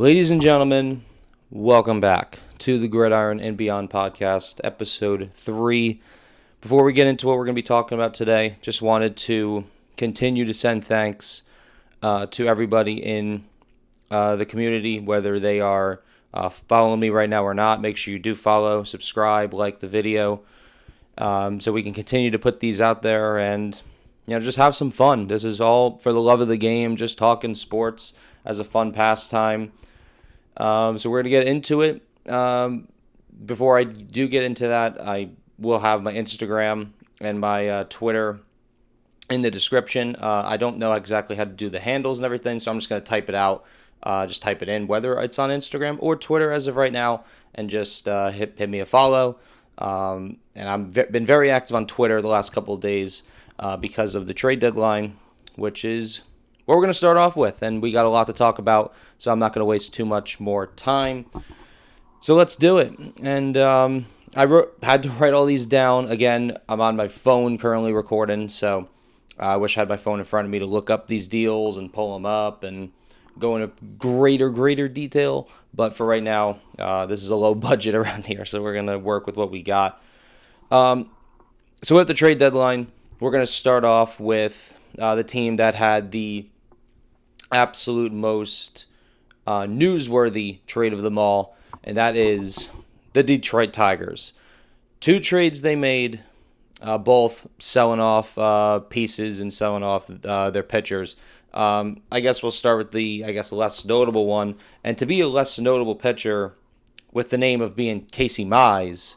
Ladies and gentlemen, welcome back to the Gridiron and Beyond podcast, episode 3. Before we get into what we're going to be talking about today, just wanted to continue to send thanks to everybody in the community, whether they are following me right now or not. Make sure you do follow, subscribe, like the video, so we can continue to put these out there and just have some fun. This is all for the love of the game, just talking sports as a fun pastime. So we're going to get into it. Before I do get into that, I will have my Instagram and my Twitter in the description. I don't know exactly how to do the handles and everything, so I'm just going to type it out. Just type it in, whether it's on Instagram or Twitter as of right now, and just hit me a follow. And I've been very active on Twitter the last couple of days because of the trade deadline, which is what we're going to start off with. And we got a lot to talk about, so I'm not going to waste too much more time. So let's do it. And had to write all these down. Again, I'm on my phone currently recording, so I wish I had my phone in front of me to look up these deals and pull them up and go into greater detail. But for right now, this is a low budget around here, so we're going to work with what we got. So with the trade deadline, we're going to start off with the team that had the absolute most newsworthy trade of them all, and that is the Detroit Tigers. 2 trades they made, both selling off pieces and selling off their pitchers. I guess we'll start with the less notable one. And to be a less notable pitcher with the name of being Casey Mize,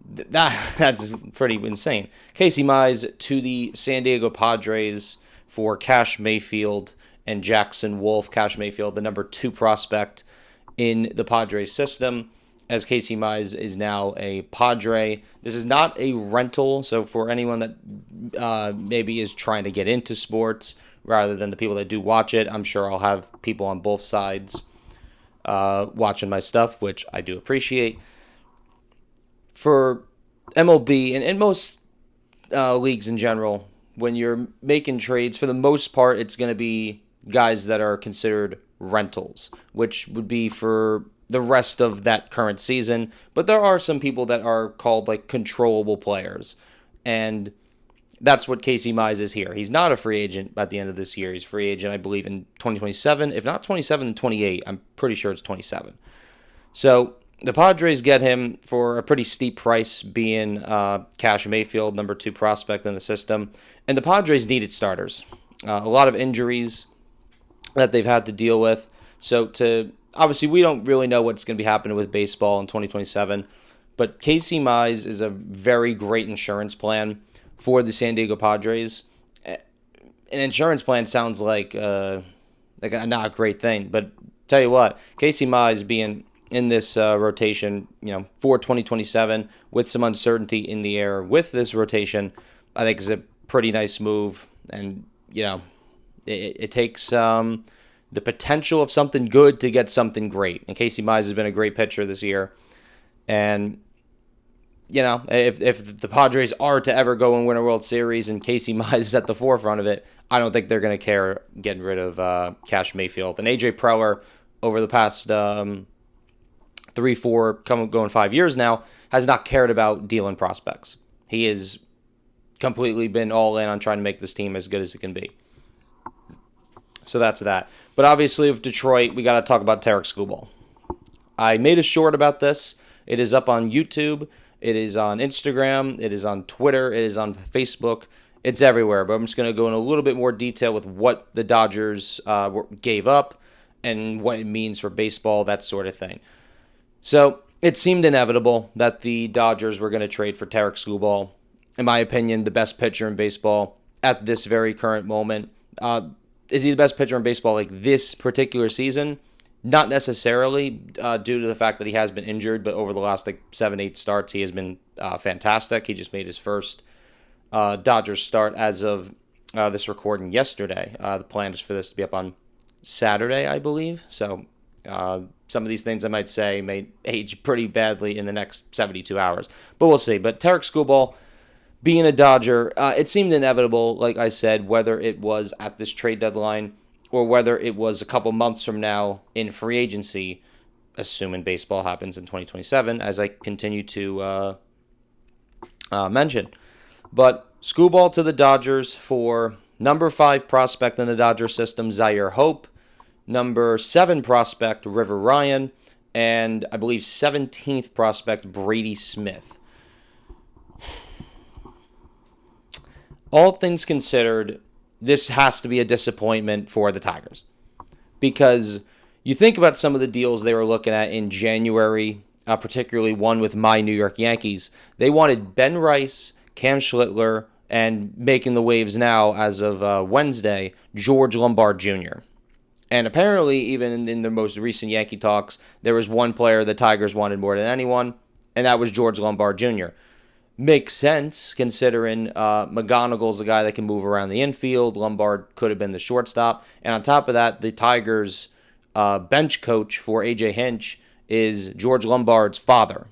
that's pretty insane. Casey Mize to the San Diego Padres for Cash Mayfield and Jackson Wolf. Cash Mayfield, the number 2 prospect in the Padres system, as Casey Mize is now a Padre. This is not a rental, so for anyone that maybe is trying to get into sports rather than the people that do watch it, I'm sure I'll have people on both sides watching my stuff, which I do appreciate. For MLB and most leagues in general, when you're making trades, for the most part, it's going to be guys that are considered rentals, which would be for the rest of that current season. But there are some people that are called like controllable players, and that's what Casey Mize is here. He's not a free agent at the end of this year. He's a free agent, I believe, in 2027. If not 27, then 28. I'm pretty sure it's 27. So the Padres get him for a pretty steep price, being Cash Mayfield, number 2 prospect in the system. And the Padres needed starters. A lot of injuries that they've had to deal with. So obviously, we don't really know what's going to be happening with baseball in 2027. But Casey Mize is a very great insurance plan for the San Diego Padres. An insurance plan sounds like not a great thing. But tell you what, Casey Mize being in this rotation, for 2027 with some uncertainty in the air with this rotation, I think is a pretty nice move. And, it takes the potential of something good to get something great. And Casey Mize has been a great pitcher this year. And, if the Padres are to ever go and win a World Series and Casey Mize is at the forefront of it, I don't think they're going to care getting rid of Cash Mayfield. And A.J. Preller, over the past 3, 4, going 5 years now, has not cared about dealing prospects. He has completely been all in on trying to make this team as good as it can be. So that's that. But obviously with Detroit, we got to talk about Tarik Skubal. I made a short about this. It is up on YouTube. It is on Instagram. It is on Twitter. It is on Facebook. It's everywhere. But I'm just going to go in a little bit more detail with what the Dodgers gave up and what it means for baseball, that sort of thing. So it seemed inevitable that the Dodgers were going to trade for Tarik Skubal. In my opinion, the best pitcher in baseball at this very current moment. Is he the best pitcher in baseball like this particular season? Not necessarily due to the fact that he has been injured, but over the last 7, 8 starts, he has been fantastic. He just made his first Dodgers start as of this recording yesterday. The plan is for this to be up on Saturday, I believe. So some of these things I might say may age pretty badly in the next 72 hours. But we'll see. But Tarik Skubal, being a Dodger, it seemed inevitable, like I said, whether it was at this trade deadline or whether it was a couple months from now in free agency, assuming baseball happens in 2027, as I continue to mention. But Skubal to the Dodgers for number 5 prospect in the Dodger system, Zaire Hope, number 7 prospect, River Ryan, and I believe 17th prospect, Brady Smith. All things considered, this has to be a disappointment for the Tigers. Because you think about some of the deals they were looking at in January, particularly one with my New York Yankees. They wanted Ben Rice, Cam Schlittler, and making the waves now as of Wednesday, George Lombard Jr. And apparently, even in the most recent Yankee talks, there was one player the Tigers wanted more than anyone, and that was George Lombard Jr. Makes sense, considering McGonigal's the guy that can move around the infield. Lombard could have been the shortstop. And on top of that, the Tigers' bench coach for A.J. Hinch is George Lombard's father.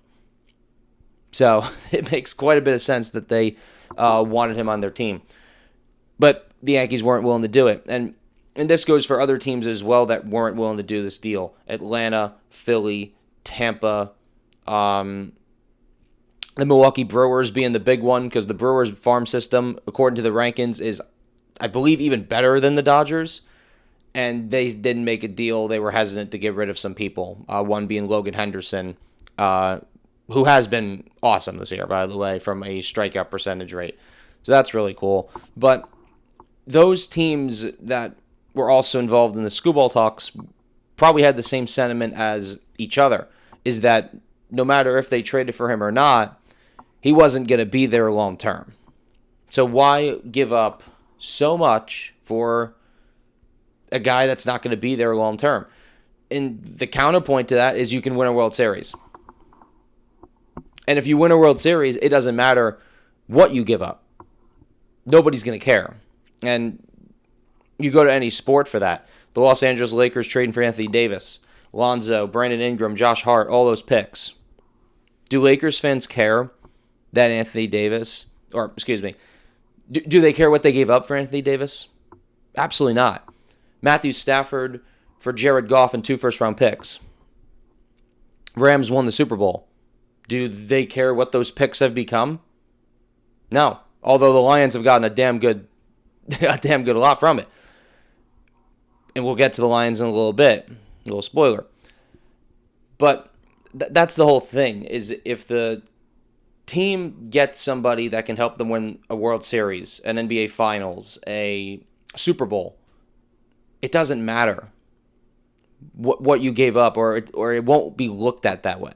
So it makes quite a bit of sense that they wanted him on their team. But the Yankees weren't willing to do it. And this goes for other teams as well that weren't willing to do this deal. Atlanta, Philly, Tampa, the Milwaukee Brewers being the big one, because the Brewers farm system, according to the rankings, is, I believe, even better than the Dodgers. And they didn't make a deal. They were hesitant to get rid of some people, one being Logan Henderson, who has been awesome this year, by the way, from a strikeout percentage rate. So that's really cool. But those teams that were also involved in the Skubal talks probably had the same sentiment as each other, is that no matter if they traded for him or not, he wasn't going to be there long term. So why give up so much for a guy that's not going to be there long term? And the counterpoint to that is you can win a World Series. And if you win a World Series, it doesn't matter what you give up. Nobody's going to care. And you go to any sport for that. The Los Angeles Lakers trading for Anthony Davis, Lonzo, Brandon Ingram, Josh Hart, all those picks. Do Lakers fans care that Anthony Davis, or excuse me, do they care what they gave up for Anthony Davis? Absolutely not. Matthew Stafford for Jared Goff and 2 first-round picks. Rams won the Super Bowl. Do they care what those picks have become? No. Although the Lions have gotten a damn good lot from it. And we'll get to the Lions in a little bit. A little spoiler. But that's the whole thing, is if the team gets somebody that can help them win a World Series, an NBA Finals, a Super Bowl, it doesn't matter what you gave up, or it won't be looked at that way.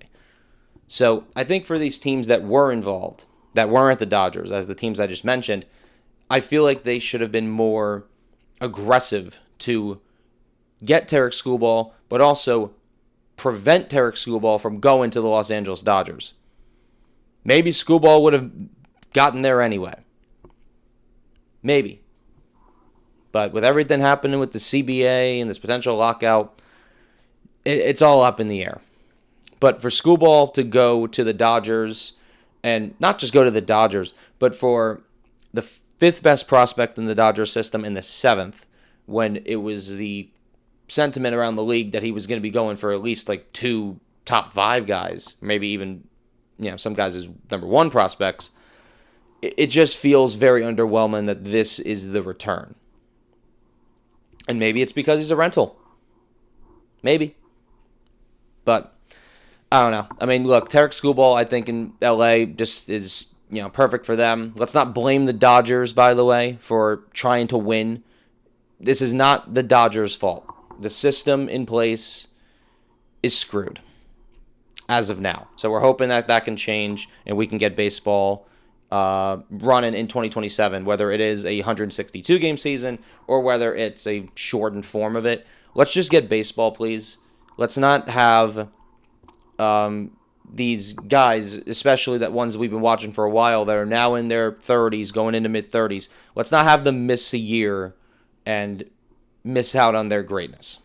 So I think for these teams that were involved, that weren't the Dodgers, as the teams I just mentioned, I feel like they should have been more aggressive to get Tarik Skubal, but also prevent Tarik Skubal from going to the Los Angeles Dodgers. Maybe Skubal would have gotten there anyway. Maybe. But with everything happening with the CBA and this potential lockout, it's all up in the air. But for Skubal to go to the Dodgers, and not just go to the Dodgers, but for the 5th best prospect in the Dodger system and the 7th, when it was the sentiment around the league that he was going to be going for at least like 2 top 5 guys, maybe even, some guys as number 1 prospects, it just feels very underwhelming that this is the return. And maybe it's because he's a rental. Maybe. But I don't know. I mean, look, Tarik Skubal, I think in LA just is, perfect for them. Let's not blame the Dodgers, by the way, for trying to win. This is not the Dodgers' fault. The system in place is screwed as of now. So we're hoping that can change and we can get baseball running in 2027, whether it is a 162-game season or whether it's a shortened form of it. Let's just get baseball, please. Let's not have these guys, especially that ones we've been watching for a while, that are now in their 30s, going into mid-30s. Let's not have them miss a year and miss out on their greatness.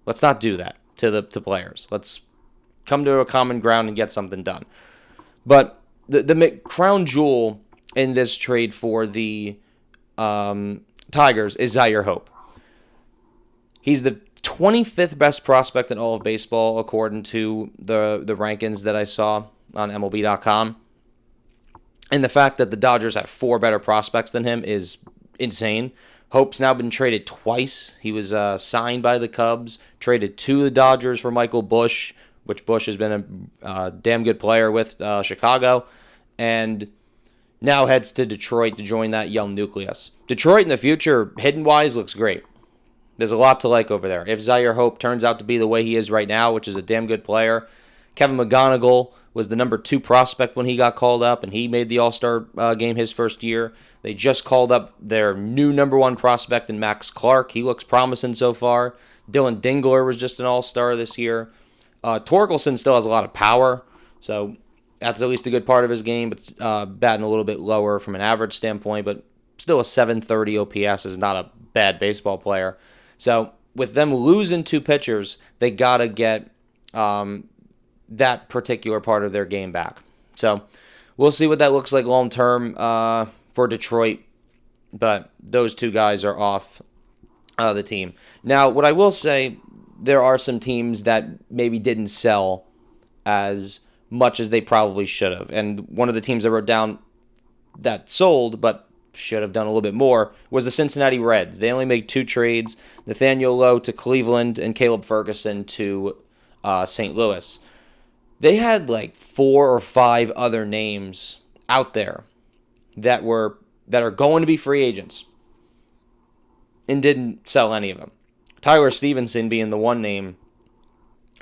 Let's not do that to players. Let's come to a common ground and get something done. But the crown jewel in this trade for the Tigers is Zaire Hope. He's the 25th best prospect in all of baseball, according to the rankings that I saw on MLB.com. And the fact that the Dodgers have 4 better prospects than him is insane. Hope's now been traded twice. He was signed by the Cubs, traded to the Dodgers for Michael Busch, which Busch has been a damn good player with Chicago, and now heads to Detroit to join that young nucleus. Detroit in the future, hidden-wise, looks great. There's a lot to like over there. If Zaire Hope turns out to be the way he is right now, which is a damn good player, Kevin McGonigal was the number 2 prospect when he got called up, and he made the All-Star game his first year. They just called up their new number 1 prospect in Max Clark. He looks promising so far. Dylan Dingler was just an All-Star this year. Torkelson still has a lot of power, so that's at least a good part of his game, but batting a little bit lower from an average standpoint, but still a 730 OPS is not a bad baseball player. So with them losing 2 pitchers, they got to get that particular part of their game back. So we'll see what that looks like long term for Detroit, but those 2 guys are off the team. Now, what I will say, there are some teams that maybe didn't sell as much as they probably should have. And one of the teams I wrote down that sold, but should have done a little bit more, was the Cincinnati Reds. They only made 2 trades, Nathaniel Lowe to Cleveland and Caleb Ferguson to St. Louis. They had like 4 or 5 other names out there that are going to be free agents and didn't sell any of them. Tyler Stevenson being the one name,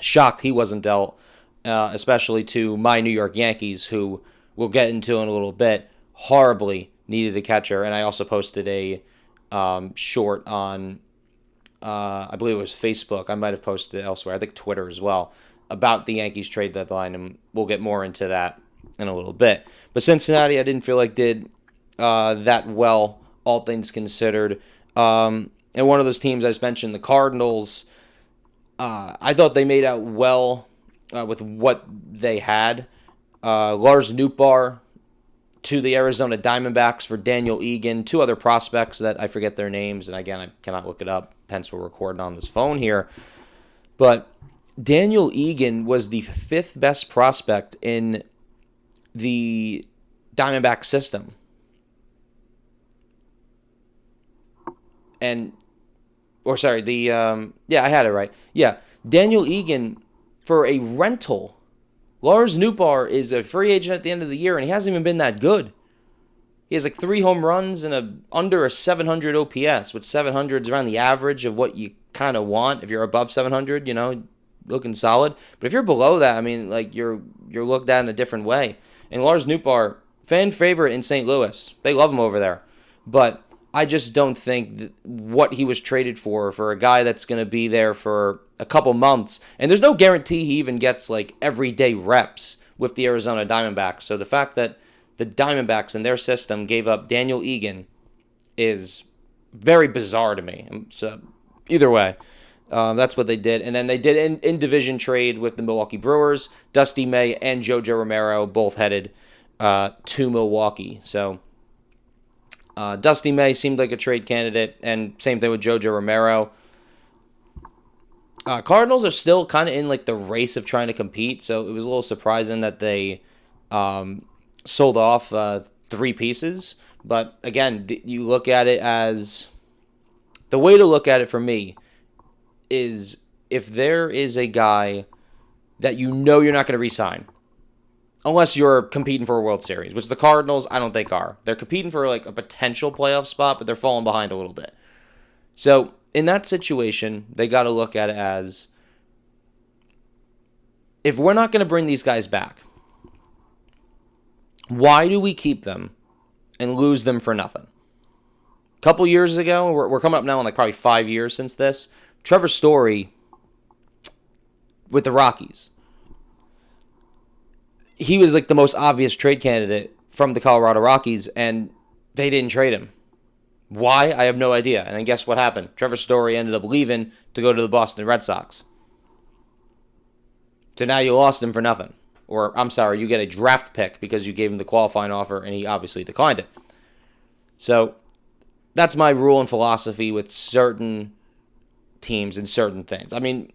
shocked he wasn't dealt, especially to my New York Yankees, who we'll get into in a little bit, horribly needed a catcher. And I also posted a short on, I believe it was Facebook. I might have posted it elsewhere. I think Twitter as well, about the Yankees trade deadline, and we'll get more into that in a little bit. But Cincinnati, I didn't feel like did that well, all things considered. And one of those teams I just mentioned, the Cardinals, I thought they made out well with what they had. Lars Nootbaar to the Arizona Diamondbacks for Daniel Egan, 2 other prospects that I forget their names, and again, I cannot look it up, hence we're recording on this phone here. But Daniel Egan was the 5th best prospect in the Diamondback system. I had it right. Yeah, Daniel Egan for a rental. Lars Nootbaar is a free agent at the end of the year, and he hasn't even been that good. He has like 3 home runs and under a 700 OPS, which 700 is around the average of what you kind of want. If you're above 700, looking solid. But if you're below that, I mean, like you're looked at in a different way. And Lars Nootbaar, fan favorite in St. Louis. They love him over there. But I just don't think that what he was traded for a guy that's going to be there for a couple months, and there's no guarantee he even gets like everyday reps with the Arizona Diamondbacks. So the fact that the Diamondbacks in their system gave up Daniel Egan is very bizarre to me. So either way, that's what they did. And then they did in division trade with the Milwaukee Brewers. Dusty May and Jojo Romero both headed to Milwaukee. So Dusty May seemed like a trade candidate, and same thing with Jojo Romero. Cardinals are still kind of in like the race of trying to compete, so it was a little surprising that they sold off 3 pieces. But again, you look at it as, the way to look at it for me is, if there is a guy that you're not going to re-sign, unless you're competing for a World Series, which the Cardinals I don't think are. They're competing for like a potential playoff spot, but they're falling behind a little bit. So in that situation, they got to look at it as, if we're not going to bring these guys back, why do we keep them and lose them for nothing? A couple years ago, we're coming up now on like probably 5 years since this, Trevor Story with the Rockies. He was like the most obvious trade candidate from the Colorado Rockies, and they didn't trade him. Why? I have no idea. And then guess what happened? Trevor Story ended up leaving to go to the Boston Red Sox. So now you lost him for nothing. Or, I'm sorry, you get a draft pick because you gave him the qualifying offer, and he obviously declined it. So that's my rule and philosophy with certain teams in certain things. I mean,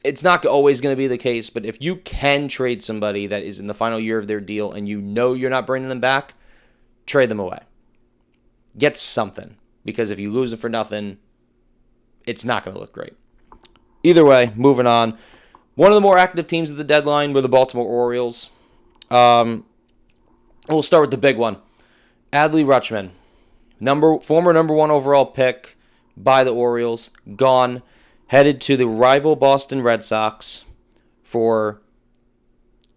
it's not always going to be the case, but if you can trade somebody that is in the final year of their deal and you know you're not bringing them back, trade them away. Get something, because if you lose them for nothing, it's not going to look great. Either way, moving on. One of the more active teams at the deadline were the Baltimore Orioles. We'll start with the big one. Adley Rutschman, former number 1 overall pick by the Orioles, gone, headed to the rival Boston Red Sox for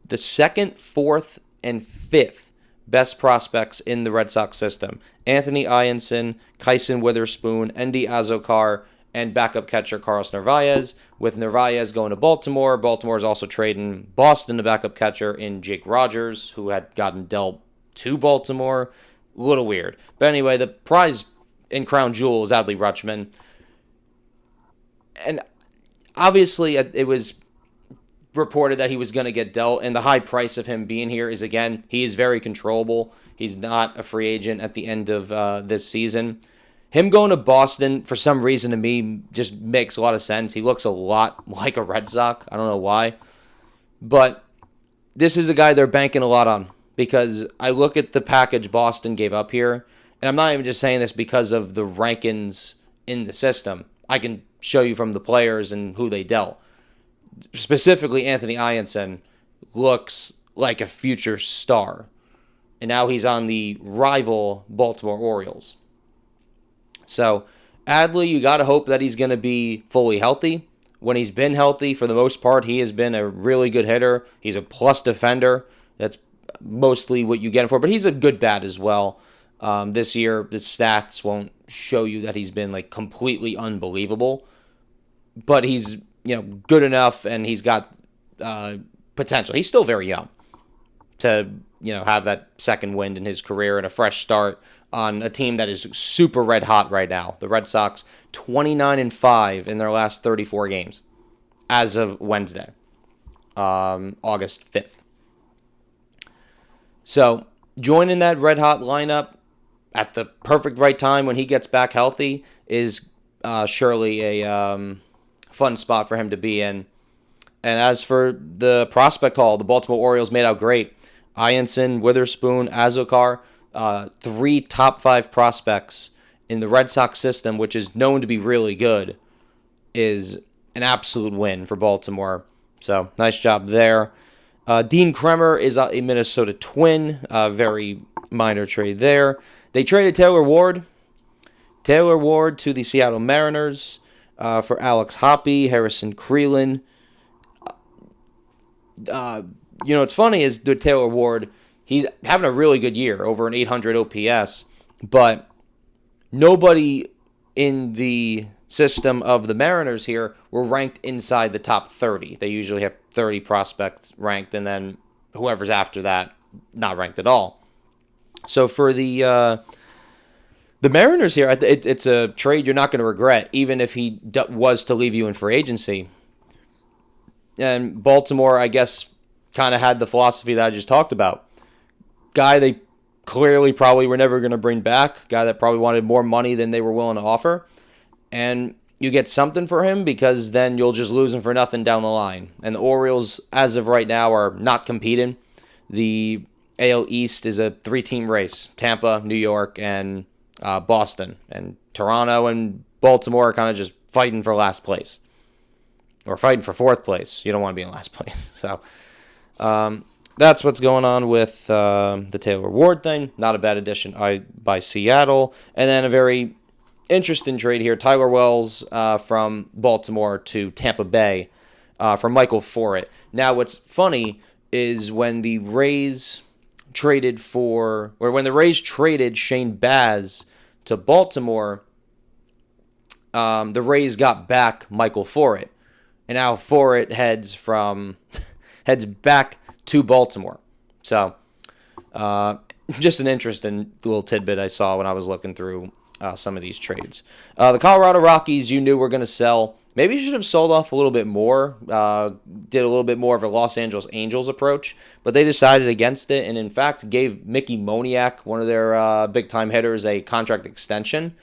the 2nd, 4th, and 5th best prospects in the Red Sox system. Anthony Ianson, Kyson Witherspoon, Endy Azokar, and backup catcher Carlos Narvaez. With Narvaez going to Baltimore, Baltimore is also trading Boston, the backup catcher, in Jake Rogers, who had gotten dealt to Baltimore. A little weird. But anyway, the prize and crown jewel is Adley Rutschman. And obviously, it was reported that he was going to get dealt, and the high price of him being here is, again, he is very controllable. He's not a free agent at the end of this season. Him going to Boston, for some reason, to me, just makes a lot of sense. He looks a lot like a Red Sox. I don't know why. But this is a guy they're banking a lot on, because I look at the package Boston gave up here, and I'm not even just saying this because of the rankings in the system. I can show you from the players and who they dealt. Specifically, Anthony Ianson looks like a future star. And now he's on the rival Baltimore Orioles. So, Adley, you got to hope that he's going to be fully healthy. When he's been healthy, for the most part, he has been a really good hitter. He's a plus defender. That's mostly what you get him for. But he's a good bat as well. This year, the stats won't show you that he's been like completely unbelievable. But he's good enough, and he's got potential. He's still very young to have that second wind in his career and a fresh start on a team that is super red hot right now. The Red Sox 29-5 in their last 34 games as of Wednesday, August 5th. So joining that red hot lineup at the perfect right time when he gets back healthy is surely a fun spot for him to be in. And as for the prospect haul, the Baltimore Orioles made out great. Ianson, Witherspoon, Azokar, 3 top 5 prospects in the Red Sox system, which is known to be really good, is an absolute win for Baltimore. So nice job there. Dean Kremer is a Minnesota Twin, very minor trade there. They traded Taylor Ward to the Seattle Mariners for Alex Hoppe, Harrison Creelan. What's funny is the Taylor Ward, he's having a really good year, over an 800 OPS, but nobody in the system of the Mariners here were ranked inside the top 30. They usually have 30 prospects ranked, and then whoever's after that, not ranked at all. So for the Mariners here, it's a trade you're not going to regret, even if he was to leave you in free agency. And Baltimore, I guess, kind of had the philosophy that I just talked about. Guy they clearly probably were never going to bring back. Guy that probably wanted more money than they were willing to offer. And you get something for him, because then you'll just lose him for nothing down the line. And the Orioles, as of right now, are not competing. The AL East is a 3-team race. Tampa, New York, and Boston. And Toronto and Baltimore are kind of just fighting for last place. Or fighting for 4th place. You don't want to be in last place. So that's what's going on with the Taylor Ward thing. Not a bad addition by Seattle. And then a very interesting trade here. Tyler Wells from Baltimore to Tampa Bay for Michael Forett. Now, what's funny is when the Rays traded Shane Baz to Baltimore, the Rays got back Michael Forett. And now Forett heads back to Baltimore. So, just an interesting little tidbit I saw when I was looking through some of these trades. The Colorado Rockies, you knew were going to sell. Maybe you should have sold off a little bit more, did a little bit more of a Los Angeles Angels approach, but they decided against it, and in fact gave Mickey Moniak, one of their big-time hitters, a contract extension.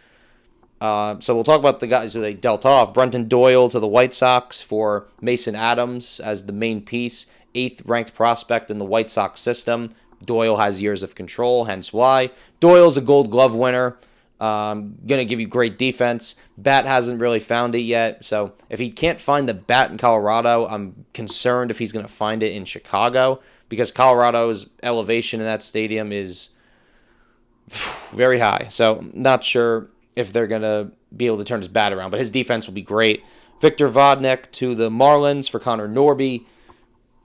So we'll talk about the guys who they dealt off. Brenton Doyle to the White Sox for Mason Adams as the main piece. 8th ranked prospect in the White Sox system. Doyle has years of control, hence why. Doyle's a Gold Glove winner. Going to give you great defense. Bat hasn't really found it yet. So if he can't find the bat in Colorado, I'm concerned if he's going to find it in Chicago, because Colorado's elevation in that stadium is very high. So not sure if they're going to be able to turn his bat around, but his defense will be great. Victor Vodnik to the Marlins for Connor Norby.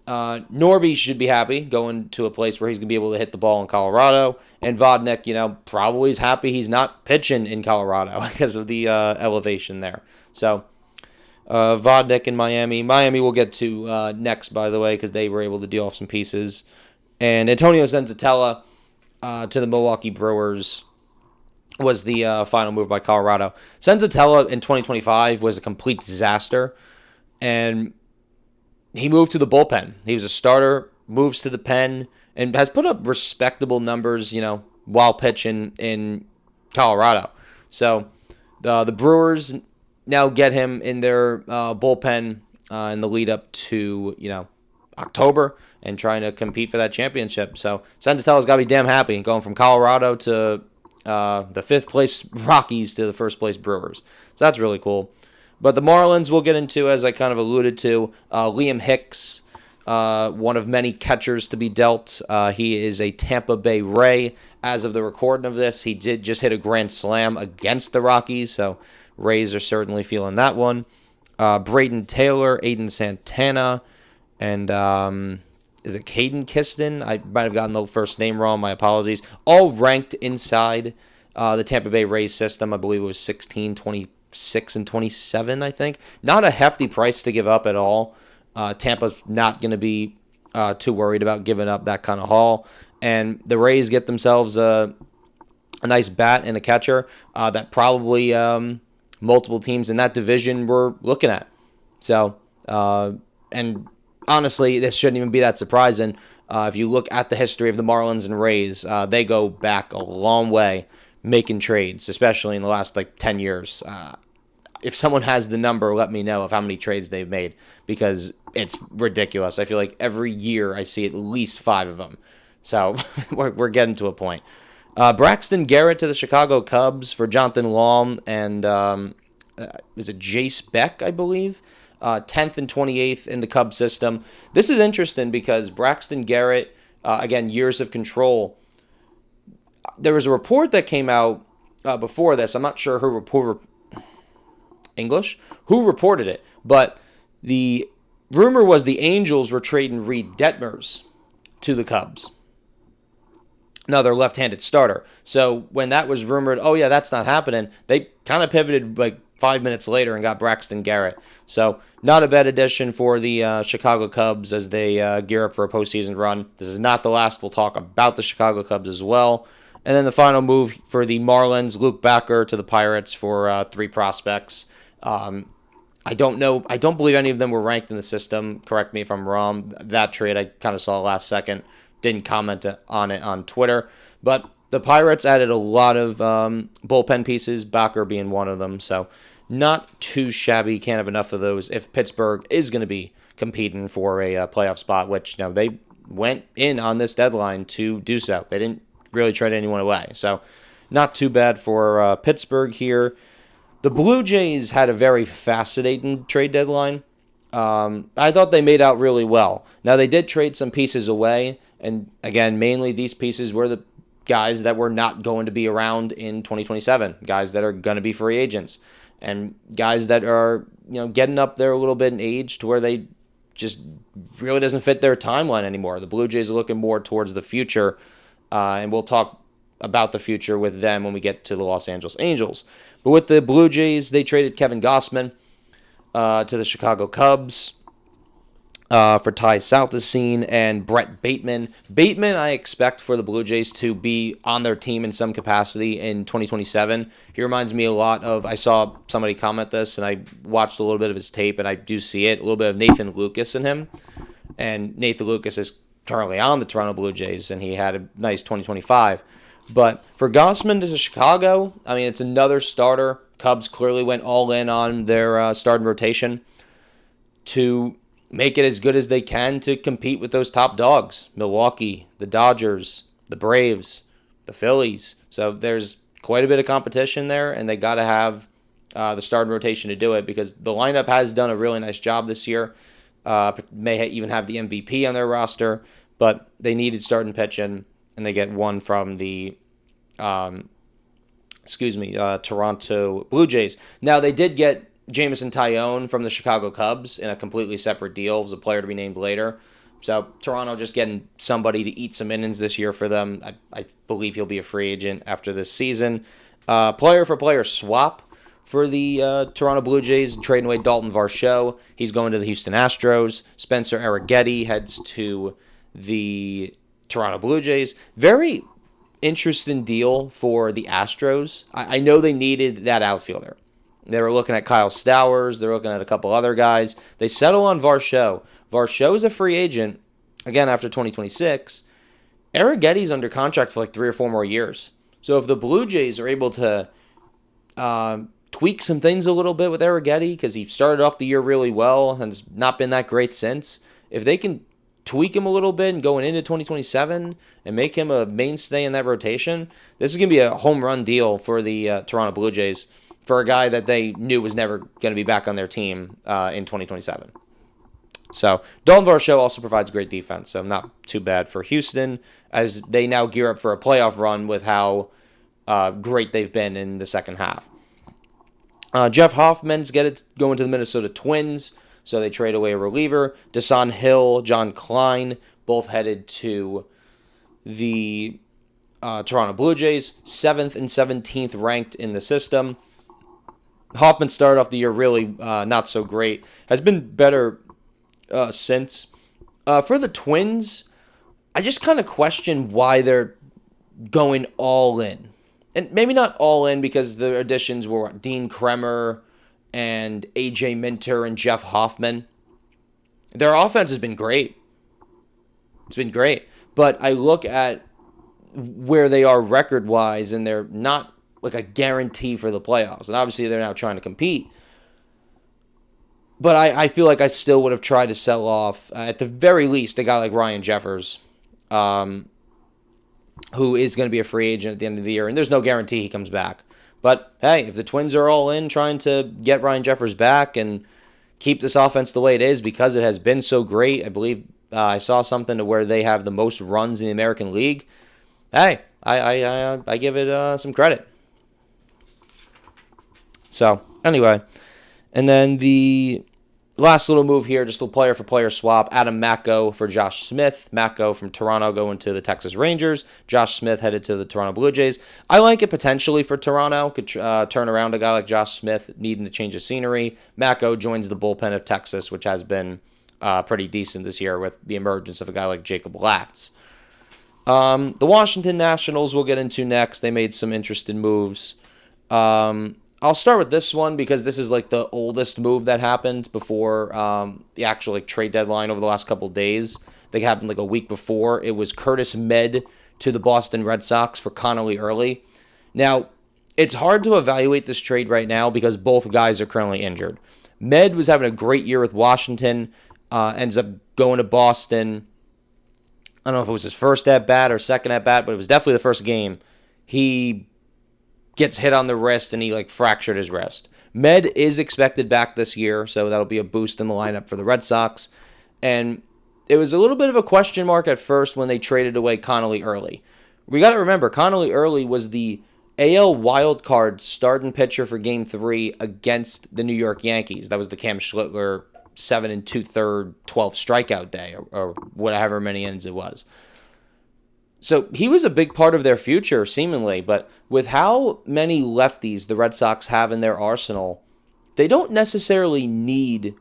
Norby should be happy going to a place where he's going to be able to hit the ball in Colorado. And Vodnik, probably is happy he's not pitching in Colorado because of the elevation there. So Vodnik in Miami. Miami we'll get to next, by the way, because they were able to deal off some pieces. And Antonio Senzatella to the Milwaukee Brewers was the final move by Colorado. Senzatella in 2025 was a complete disaster, and he moved to the bullpen. He was a starter, moves to the pen, and has put up respectable numbers, while pitching in Colorado. So the Brewers now get him in their bullpen in the lead up to, October and trying to compete for that championship. So Senzatella's got to be damn happy going from Colorado to the 5th place Rockies to the 1st place Brewers. So that's really cool. But the Marlins we'll get into, as I kind of alluded to. Liam Hicks, one of many catchers to be dealt. He is a Tampa Bay Ray. As of the recording of this, he did just hit a grand slam against the Rockies, so Rays are certainly feeling that one. Braden Taylor, Aiden Santana, and is it Caden Kiston? I might have gotten the first name wrong. My apologies. All ranked inside the Tampa Bay Rays system. I believe it was 16, 26, and 27, I think. Not a hefty price to give up at all. Tampa's not going to be too worried about giving up that kind of haul. And the Rays get themselves a nice bat and a catcher that probably multiple teams in that division were looking at. So, and honestly, this shouldn't even be that surprising. If you look at the history of the Marlins and Rays, they go back a long way making trades, especially in the last 10 years. If someone has the number, let me know of how many trades they've made, because it's ridiculous. I feel like every year I see at least 5 of them. So we're getting to a point. Braxton Garrett to the Chicago Cubs for Jonathan Long and is it Jace Beck, I believe? 10th and 28th in the Cubs system. This is interesting because Braxton Garrett, again, years of control. There was a report that came out before this. I'm not sure who reported it, but the rumor was the Angels were trading Reed Detmers to the Cubs, another left-handed starter. So when that was rumored, oh yeah, that's not happening, they kind of pivoted 5 minutes later and got Braxton Garrett. So not a bad addition for the Chicago Cubs as they gear up for a postseason run. This is not the last. We'll talk about the Chicago Cubs as well. And then the final move for the Marlins, Luke Backer to the Pirates for 3 prospects. I don't know. I don't believe any of them were ranked in the system. Correct me if I'm wrong. That trade I kind of saw last second. Didn't comment on it on Twitter. But the Pirates added a lot of bullpen pieces, Backer being one of them. So not too shabby. Can't have enough of those if Pittsburgh is going to be competing for a playoff spot, which they went in on this deadline to do so. They didn't really trade anyone away. So not too bad for Pittsburgh here. The Blue Jays had a very fascinating trade deadline. I thought they made out really well. Now, they did trade some pieces away, and again, mainly these pieces were the guys that were not going to be around in 2027, guys that are going to be free agents, and guys that are getting up there a little bit in age to where they just really doesn't fit their timeline anymore. The Blue Jays are looking more towards the future, and we'll talk about the future with them when we get to the Los Angeles Angels. But with the Blue Jays, they traded Kevin Gausman to the Chicago Cubs for Ty Southesine and Brett Bateman. Bateman, I expect for the Blue Jays to be on their team in some capacity in 2027. He reminds me a lot of, I saw somebody comment this, and I watched a little bit of his tape, and I do see it, a little bit of Nathan Lucas in him. And Nathan Lucas is currently on the Toronto Blue Jays, and he had a nice 2025. But for Gausman to Chicago, I mean, it's another starter. Cubs clearly went all in on their starting rotation to make it as good as they can to compete with those top dogs. Milwaukee, the Dodgers, the Braves, the Phillies. So there's quite a bit of competition there, and they got to have the starting rotation to do it because the lineup has done a really nice job this year. May even have the MVP on their roster, but they needed starting pitching, and they get one from the Toronto Blue Jays. Now, they did get Jameson Taillon from the Chicago Cubs in a completely separate deal as a player to be named later. So Toronto just getting somebody to eat some innings this year for them. I believe he'll be a free agent after this season. Player-for-player swap for the Toronto Blue Jays, trading away Dalton Varsho. He's going to the Houston Astros. Spencer Arrighetti heads to the Toronto Blue Jays. Very interesting deal for the Astros. I know they needed that outfielder. They were looking at Kyle Stowers. They're looking at a couple other guys. They settle on Varsho. Varsho is a free agent, again, after 2026. Arrighetti's under contract for like 3 or 4 more years. So if the Blue Jays are able to tweak some things a little bit with Arrighetti, because he started off the year really well and has not been that great since, if they can tweak him a little bit and going into 2027 and make him a mainstay in that rotation, this is going to be a home run deal for the Toronto Blue Jays for a guy that they knew was never going to be back on their team in 2027. So Dalton Varsho also provides great defense, so not too bad for Houston as they now gear up for a playoff run with how great they've been in the second half. Jeff Hoffman's going to the Minnesota Twins, so they trade away a reliever. Dasan Hill, John Klein, both headed to the Toronto Blue Jays, 7th and 17th ranked in the system. Hoffman started off the year really not so great. Has been better since. For the Twins, I just kind of question why they're going all in. And maybe not all in because the additions were Dean Kremer and A.J. Minter and Jeff Hoffman. Their offense has been great. It's been great. But I look at where they are record-wise, and they're not like a guarantee for the playoffs. And obviously they're now trying to compete. But I feel like I still would have tried to sell off, at the very least, a guy like Ryan Jeffers, who is going to be a free agent at the end of the year. And there's no guarantee he comes back. But, hey, if the Twins are all in trying to get Ryan Jeffers back and keep this offense the way it is because it has been so great, I believe I saw something to where they have the most runs in the American League, hey, I give it some credit. So, anyway, and then the last little move here, just a player-for-player swap. Adam Macko for Josh Smith. Macko from Toronto going to the Texas Rangers. Josh Smith headed to the Toronto Blue Jays. I like it potentially for Toronto. Could turn around a guy like Josh Smith needing to change of scenery. Macko joins the bullpen of Texas, which has been pretty decent this year with the emergence of a guy like Jacob Latz. The Washington Nationals we'll get into next. They made some interesting moves. I'll start with this one because this is like the oldest move that happened before the actual trade deadline over the last couple of days. They happened like a week before. It was Curtis Med to the Boston Red Sox for Connolly Early. Now, it's hard to evaluate this trade right now because both guys are currently injured. Med was having a great year with Washington, ends up going to Boston. I don't know if it was his first at-bat or second at-bat, but it was definitely the first game. He gets hit on the wrist, and he fractured his wrist. Med is expected back this year, so that'll be a boost in the lineup for the Red Sox. And it was a little bit of a question mark at first when they traded away Connolly Early. We got to remember, Connolly Early was the AL wildcard starting pitcher for Game 3 against the New York Yankees. That was the Cam Schlittler 7 2/3, 12 strikeout day, or whatever many innings it was. So he was a big part of their future, seemingly, but with how many lefties the Red Sox have in their arsenal, they don't necessarily need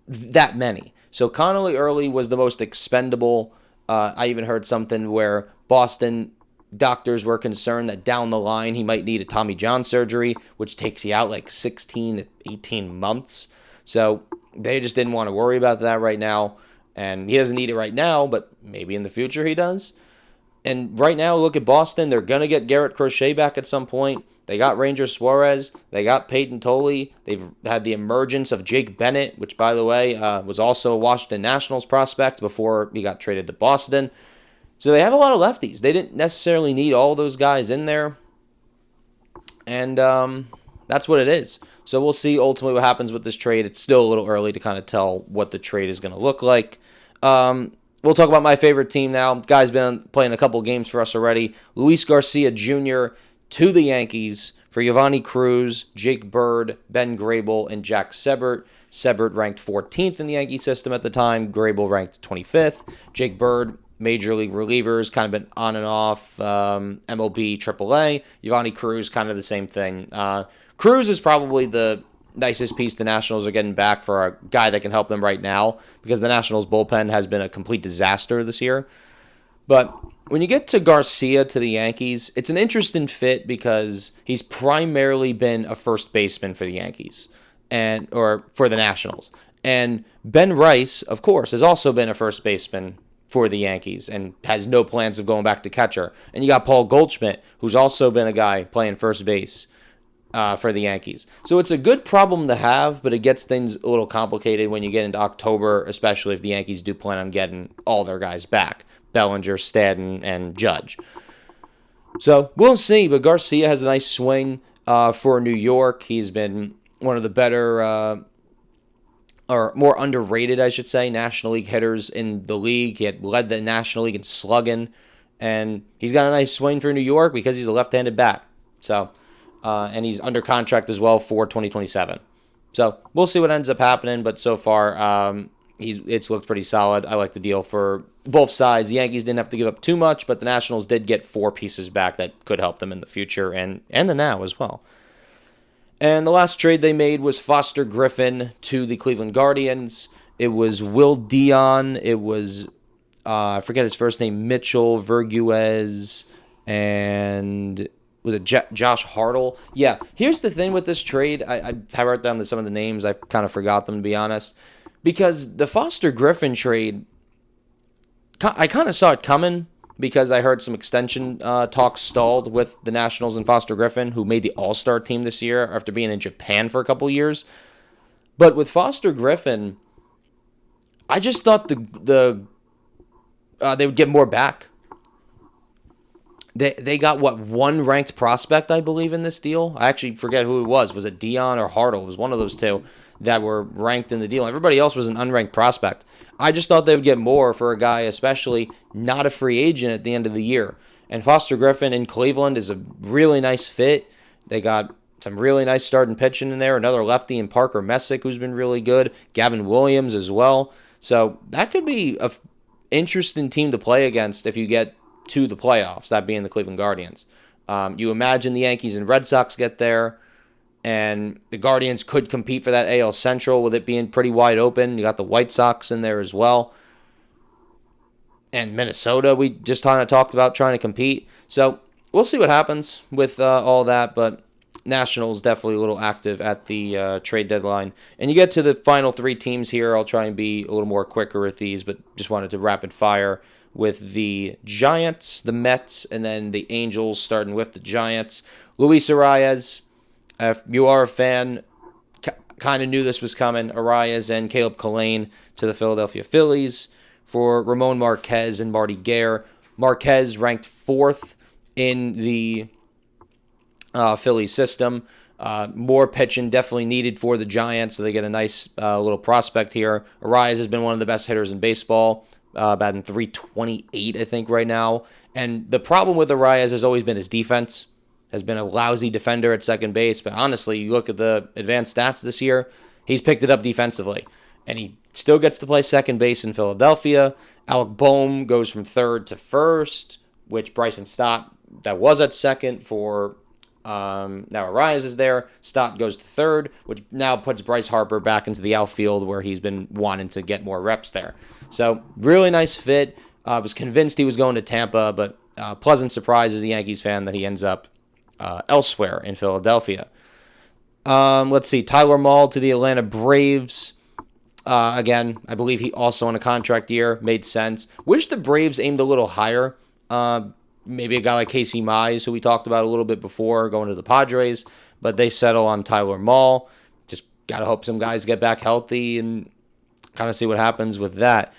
that many. So Connolly Early was the most expendable. I even heard something where Boston doctors were concerned that down the line he might need a Tommy John surgery, which takes you out 16 to 18 months. So they just didn't want to worry about that right now, and he doesn't need it right now, but maybe in the future he does. And right now, look at Boston. They're going to get Garrett Crochet back at some point. They got Ranger Suarez. They got Peyton Tolley. They've had the emergence of Jake Bennett, which, by the way, was also a Washington Nationals prospect before he got traded to Boston. So they have a lot of lefties. They didn't necessarily need all those guys in there. And that's what it is. So we'll see ultimately what happens with this trade. It's still a little early to kind of tell what the trade is going to look like. We'll talk about my favorite team now. The guy's been playing a couple games for us already. Luis Garcia Jr. to the Yankees for Giovanni Cruz, Jake Bird, Ben Grable, and Jack Sebert. Sebert ranked 14th in the Yankee system at the time. Grable ranked 25th. Jake Bird, major league relievers, kind of been on and off. MLB AAA. Giovanni Cruz, kind of the same thing. Cruz is probably the nicest piece the Nationals are getting back for a guy that can help them right now, because the Nationals bullpen has been a complete disaster this year. But when you get to Garcia to the Yankees, it's an interesting fit because he's primarily been a first baseman for the Yankees or for the Nationals. And Ben Rice, of course, has also been a first baseman for the Yankees and has no plans of going back to catcher. And you got Paul Goldschmidt, who's also been a guy playing first base for the Yankees. So it's a good problem to have, but it gets things a little complicated when you get into October, especially if the Yankees do plan on getting all their guys back. Bellinger, Stanton, and Judge. So we'll see, but Garcia has a nice swing for New York. He's been one of the better, or more underrated, I should say, National League hitters in the league. He had led the National League in slugging, and he's got a nice swing for New York because he's a left-handed bat. So, and he's under contract as well for 2027. So we'll see what ends up happening, but so far it's looked pretty solid. I like the deal for both sides. The Yankees didn't have to give up too much, but the Nationals did get 4 pieces back that could help them in the future and the now as well. And the last trade they made was Foster Griffin to the Cleveland Guardians. It was Will Dion. It was, I forget his first name, Mitchell Verguez, and was it Josh Hartle? Yeah, here's the thing with this trade. I wrote down some of the names. I kind of forgot them, to be honest. Because the Foster Griffin trade, I kind of saw it coming because I heard some extension talks stalled with the Nationals and Foster Griffin, who made the All-Star team this year after being in Japan for a couple years. But with Foster Griffin, I just thought they would get more back. They got, one ranked prospect, I believe, in this deal? I actually forget who it was. Was it Dion or Hartle? It was one of those two that were ranked in the deal. Everybody else was an unranked prospect. I just thought they would get more for a guy, especially not a free agent at the end of the year. And Foster Griffin in Cleveland is a really nice fit. They got some really nice starting pitching in there. Another lefty in Parker Messick, who's been really good. Gavin Williams as well. So that could be an interesting team to play against if you get to the playoffs, that being the Cleveland Guardians. You imagine the Yankees and Red Sox get there, and the Guardians could compete for that AL Central with it being pretty wide open. You got the White Sox in there as well. And Minnesota, we just kind of talked about trying to compete. So we'll see what happens with all that, but Nationals definitely a little active at the trade deadline. And you get to the final 3 teams here. I'll try and be a little more quicker with these, but just wanted to rapid fire with the Giants, the Mets, and then the Angels, starting with the Giants. Luis Arias, if you are a fan, kind of knew this was coming. Arias and Caleb Collane to the Philadelphia Phillies for Ramon Marquez and Marty Gare. Marquez ranked 4th in the Phillies system. More pitching definitely needed for the Giants, so they get a nice little prospect here. Arias has been one of the best hitters in baseball, batting .328, I think, right now. And the problem with Arias has always been his defense. Has been a lousy defender at second base, but honestly, you look at the advanced stats this year, he's picked it up defensively. And he still gets to play second base in Philadelphia. Alec Boehm goes from third to first, which Bryson Stott, that was at second for now Arias is there. Stott goes to third, which now puts Bryce Harper back into the outfield where he's been wanting to get more reps there. So really nice fit. I was convinced he was going to Tampa, but pleasant surprise as a Yankees fan that he ends up elsewhere in Philadelphia. Let's see. Tyler Mahle to the Atlanta Braves. Again, I believe he also on a contract year. Made sense. Wish the Braves aimed a little higher Maybe a guy like Casey Mize, who we talked about a little bit before, going to the Padres, but they settle on Tyler Mahle. Just got to hope some guys get back healthy and kind of see what happens with that.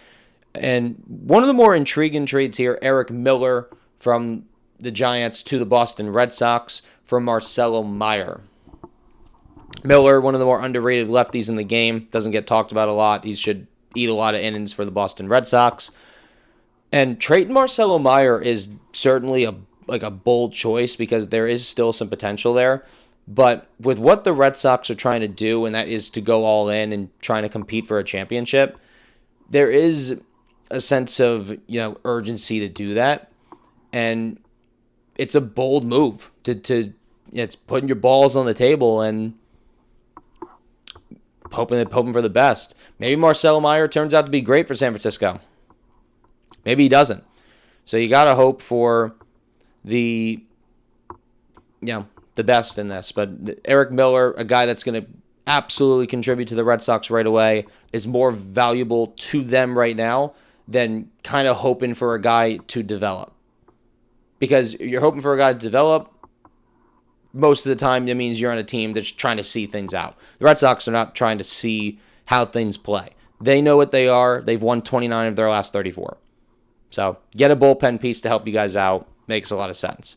And one of the more intriguing trades here, Eric Miller from the Giants to the Boston Red Sox for Marcelo Meyer. Miller, one of the more underrated lefties in the game, doesn't get talked about a lot. He should eat a lot of innings for the Boston Red Sox. And trading Marcelo Meyer is certainly a bold choice because there is still some potential there. But with what the Red Sox are trying to do, and that is to go all in and trying to compete for a championship, there is a sense of urgency to do that. And it's a bold move to it's putting your balls on the table and hoping for the best. Maybe Marcelo Meyer turns out to be great for San Francisco. Maybe he doesn't. So you got to hope for the best in this. But Eric Miller, a guy that's going to absolutely contribute to the Red Sox right away, is more valuable to them right now than kind of hoping for a guy to develop. Because you're hoping for a guy to develop, most of the time it means you're on a team that's trying to see things out. The Red Sox are not trying to see how things play. They know what they are. They've won 29 of their last 34. So get a bullpen piece to help you guys out. Makes a lot of sense.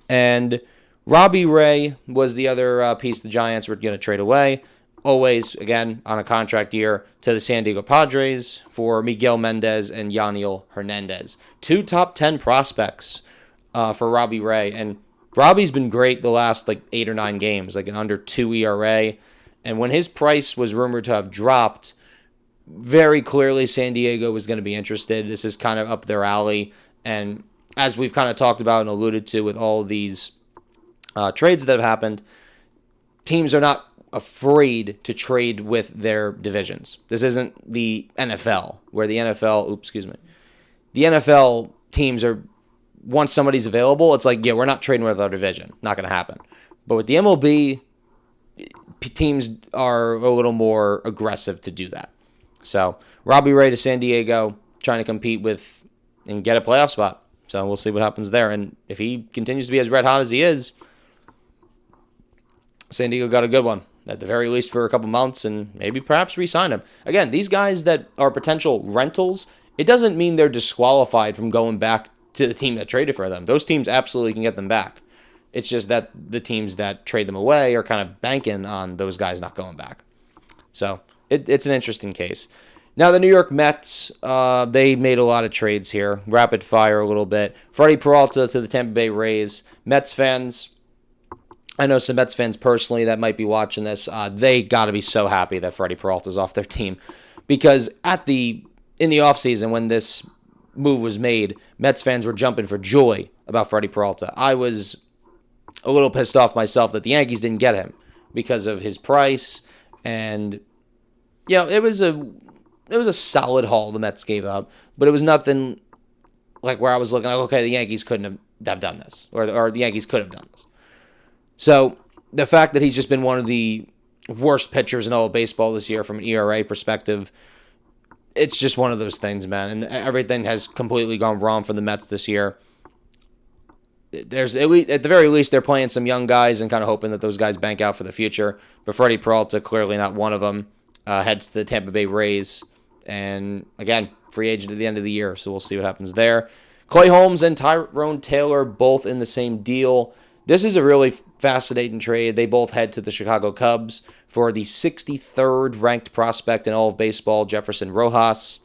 And Robbie Ray was the other piece the Giants were going to trade away. Always, again, on a contract year to the San Diego Padres for Miguel Mendez and Yaniel Hernandez. 2 top 10 prospects for Robbie Ray. And Robbie's been great the last 8 or 9 games, like an under 2 ERA. And when his price was rumored to have dropped, very clearly San Diego was going to be interested. This is kind of up their alley. And as we've kind of talked about and alluded to with all of these trades that have happened, teams are not afraid to trade with their divisions. This isn't the NFL, where the NFL teams are, once somebody's available, it's like, yeah, we're not trading with our division. Not going to happen. But with the MLB, teams are a little more aggressive to do that. So Robbie Ray to San Diego, trying to compete with and get a playoff spot. So we'll see what happens there. And if he continues to be as red hot as he is, San Diego got a good one, at the very least for a couple months, and maybe perhaps re-sign him. Again, these guys that are potential rentals, it doesn't mean they're disqualified from going back to the team that traded for them. Those teams absolutely can get them back. It's just that the teams that trade them away are kind of banking on those guys not going back. So it's an interesting case. Now, the New York Mets, they made a lot of trades here. Rapid fire a little bit. Freddie Peralta to the Tampa Bay Rays. Mets fans, I know some Mets fans personally that might be watching this. They got to be so happy that Freddie Peralta's off their team. Because in the offseason when this move was made, Mets fans were jumping for joy about Freddie Peralta. I was a little pissed off myself that the Yankees didn't get him because of his price. And, it was a solid haul the Mets gave up, but it was nothing like where I was looking like, okay, the Yankees couldn't have done this, or the Yankees could have done this. So the fact that he's just been one of the worst pitchers in all of baseball this year from an ERA perspective, it's just one of those things, man. And everything has completely gone wrong for the Mets this year. There's at the very least, they're playing some young guys and kind of hoping that those guys bank out for the future. But Freddie Peralta, clearly not one of them. Heads to the Tampa Bay Rays. And again, free agent at the end of the year. So we'll see what happens there. Clay Holmes and Tyrone Taylor both in the same deal. This is a really fascinating trade. They both head to the Chicago Cubs for the 63rd ranked prospect in all of baseball, Jefferson Rojas.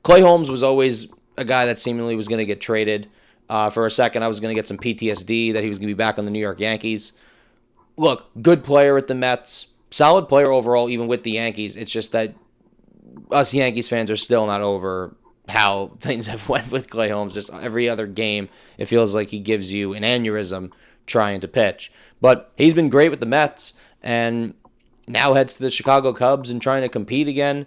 Clay Holmes was always a guy that seemingly was going to get traded. For a second, I was going to get some PTSD that he was going to be back on the New York Yankees. Look, good player at the Mets. Solid player overall, even with the Yankees. It's just that us Yankees fans are still not over how things have went with Clay Holmes. Just every other game, it feels like he gives you an aneurysm trying to pitch. But he's been great with the Mets, and now heads to the Chicago Cubs and trying to compete again.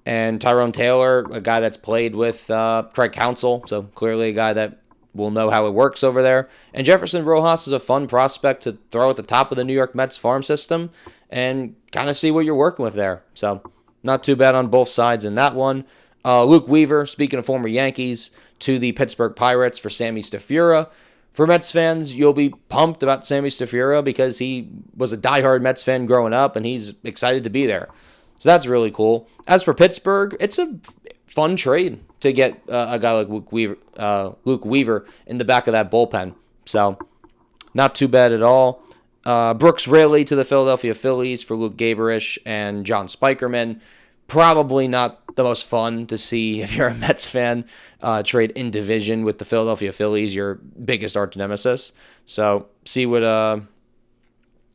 And Tyrone Taylor, a guy that's played with Craig Counsell, so clearly a guy that will know how it works over there. And Jefferson Rojas is a fun prospect to throw at the top of the New York Mets farm system and kind of see what you're working with there. So not too bad on both sides in that one. Luke Weaver, speaking of former Yankees, to the Pittsburgh Pirates for Sammy Stafura. For Mets fans, you'll be pumped about Sammy Stafura because he was a diehard Mets fan growing up, and he's excited to be there. So that's really cool. As for Pittsburgh, it's a fun trade to get a guy like Luke Weaver in the back of that bullpen. So not too bad at all. Brooks Raley to the Philadelphia Phillies for Luke Gaberish and John Spikerman. Probably not the most fun to see if you're a Mets fan. Trade in division with the Philadelphia Phillies, your biggest arch nemesis. So see what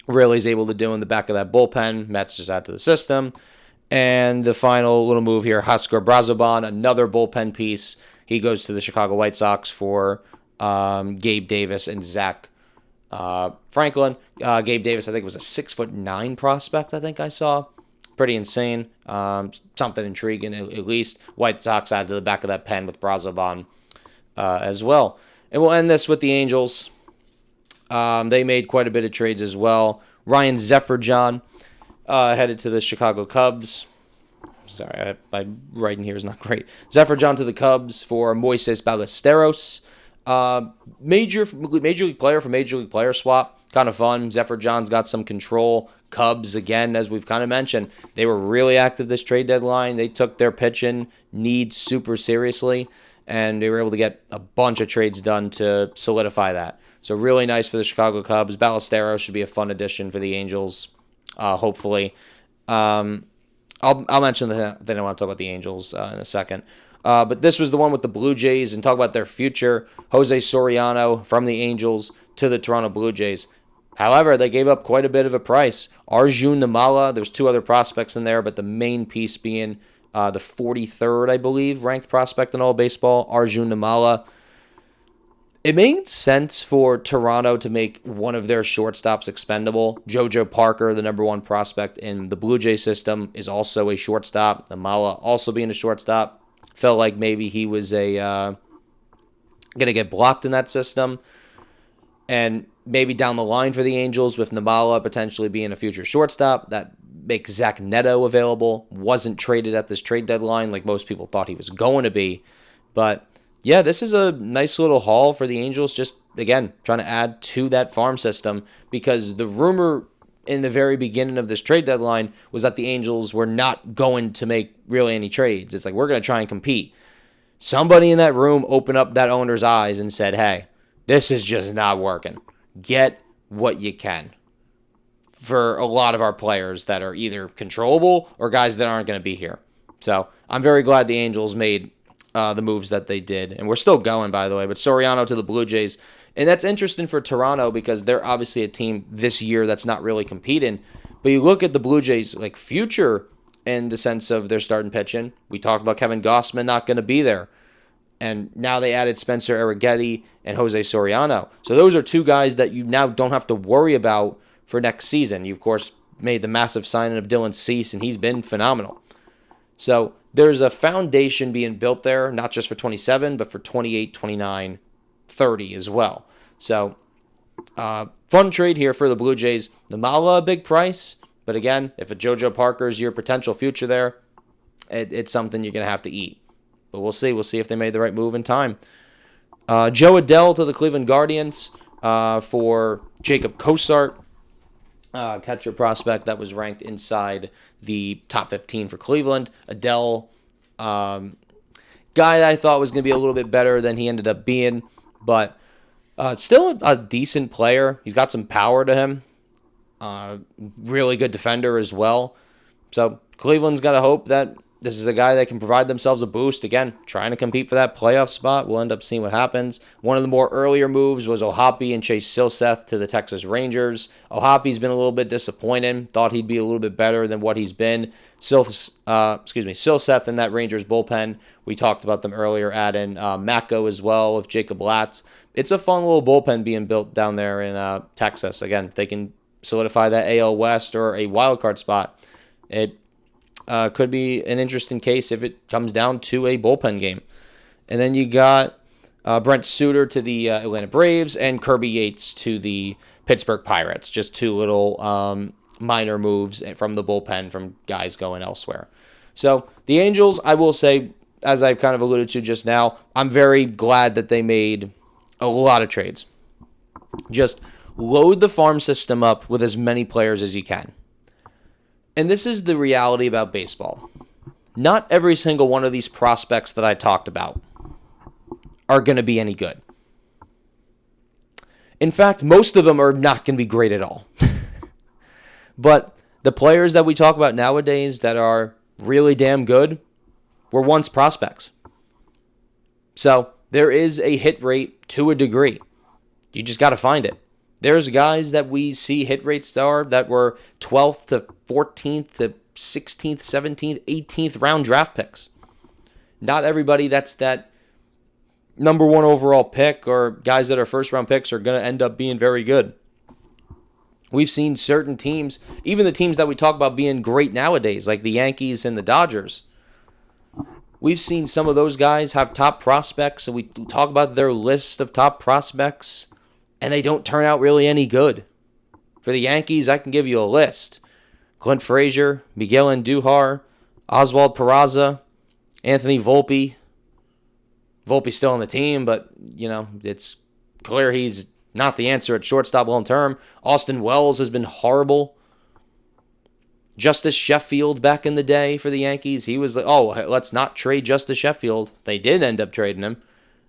Raley's able to do in the back of that bullpen. Mets just add to the system. And the final little move here, Husker Brazoban, another bullpen piece. He goes to the Chicago White Sox for Gabe Davis and Zach Franklin. Gabe Davis, I think, was a 6'9" prospect, I think I saw. Pretty insane. Something intriguing, at least. White Sox add to the back of that pen with Brazoban as well. And we'll end this with the Angels. They made quite a bit of trades as well. Ryan Zephyr-John headed to the Chicago Cubs. Sorry, my writing here is not great. Zephyr-John to the Cubs for Moises Ballesteros. Major league player for major league player swap. Kind of fun. Zephyr-John's got some control. Cubs, again, as we've kind of mentioned, they were really active this trade deadline. They took their pitching needs super seriously, and they were able to get a bunch of trades done to solidify that. So really nice for the Chicago Cubs. Ballesteros should be a fun addition for the Angels, hopefully. I'll mention that I want to talk about the Angels in a second. But this was the one with the Blue Jays, and talk about their future. Jose Soriano from the Angels to the Toronto Blue Jays. However, they gave up quite a bit of a price. Arjun Namala, there's two other prospects in there, but the main piece being the 43rd, I believe, ranked prospect in all baseball, Arjun Namala. It made sense for Toronto to make one of their shortstops expendable. JoJo Parker, the number one prospect in the Blue Jay system, is also a shortstop. Namala also being a shortstop. Felt like maybe he was going to get blocked in that system. And maybe down the line for the Angels, with Namala potentially being a future shortstop, that makes Zach Neto available. Wasn't traded at this trade deadline like most people thought he was going to be. But yeah, this is a nice little haul for the Angels, just, again, trying to add to that farm system, because the rumor in the very beginning of this trade deadline was that the Angels were not going to make really any trades. It's like, we're going to try and compete. Somebody in that room opened up that owner's eyes and said, hey, this is just not working. Get what you can for a lot of our players that are either controllable or guys that aren't going to be here. So I'm very glad the Angels made the moves that they did. And we're still going, by the way. But Soriano to the Blue Jays. And that's interesting for Toronto because they're obviously a team this year that's not really competing. But you look at the Blue Jays, like, future in the sense of their starting pitching. We talked about Kevin Gausman not going to be there. And now they added Spencer Arrighetti and Jose Soriano. So those are two guys that you now don't have to worry about for next season. You, of course, made the massive signing of Dylan Cease, and he's been phenomenal. So there's a foundation being built there, not just for 27, but for 28, 29, 30 as well. So fun trade here for the Blue Jays. Namala, a big price. But again, if a JoJo Parker is your potential future there, it's something you're going to have to eat. But we'll see. We'll see if they made the right move in time. Joe Adell to the Cleveland Guardians for Jacob Cosart, catcher prospect that was ranked inside the top 15 for Cleveland. Adell, guy that I thought was going to be a little bit better than he ended up being, but still a decent player. He's got some power to him. Really good defender as well. So Cleveland's got to hope that this is a guy that can provide themselves a boost. Again, trying to compete for that playoff spot. We'll end up seeing what happens. One of the more earlier moves was Ohapi and Chase Silseth to the Texas Rangers. Ohapi's been a little bit disappointing. Thought he'd be a little bit better than what he's been. Silseth in that Rangers bullpen. We talked about them earlier, adding Mako as well with Jacob Latz. It's a fun little bullpen being built down there in Texas. Again, if they can solidify that AL West or a wildcard spot, it could be an interesting case if it comes down to a bullpen game. And then you got Brent Suter to the Atlanta Braves and Kirby Yates to the Pittsburgh Pirates. Just two little minor moves from the bullpen from guys going elsewhere. So the Angels, I will say, as I've kind of alluded to just now, I'm very glad that they made a lot of trades. Just load the farm system up with as many players as you can. And this is the reality about baseball. Not every single one of these prospects that I talked about are going to be any good. In fact, most of them are not going to be great at all. But the players that we talk about nowadays that are really damn good were once prospects. So there is a hit rate to a degree. You just got to find it. There's guys that we see hit rates that were 12th to 14th to 16th, 17th, 18th round draft picks. Not everybody that's that number one overall pick or guys that are first round picks are going to end up being very good. We've seen certain teams, even the teams that we talk about being great nowadays, like the Yankees and the Dodgers. We've seen some of those guys have top prospects, and we talk about their list of top prospects, and they don't turn out really any good. For the Yankees, I can give you a list. Clint Frazier, Miguel Andujar, Oswald Peraza, Anthony Volpe. Volpe's still on the team, but, it's clear he's not the answer at shortstop long term. Austin Wells has been horrible. Justice Sheffield back in the day for the Yankees, he was like, let's not trade Justice Sheffield. They did end up trading him.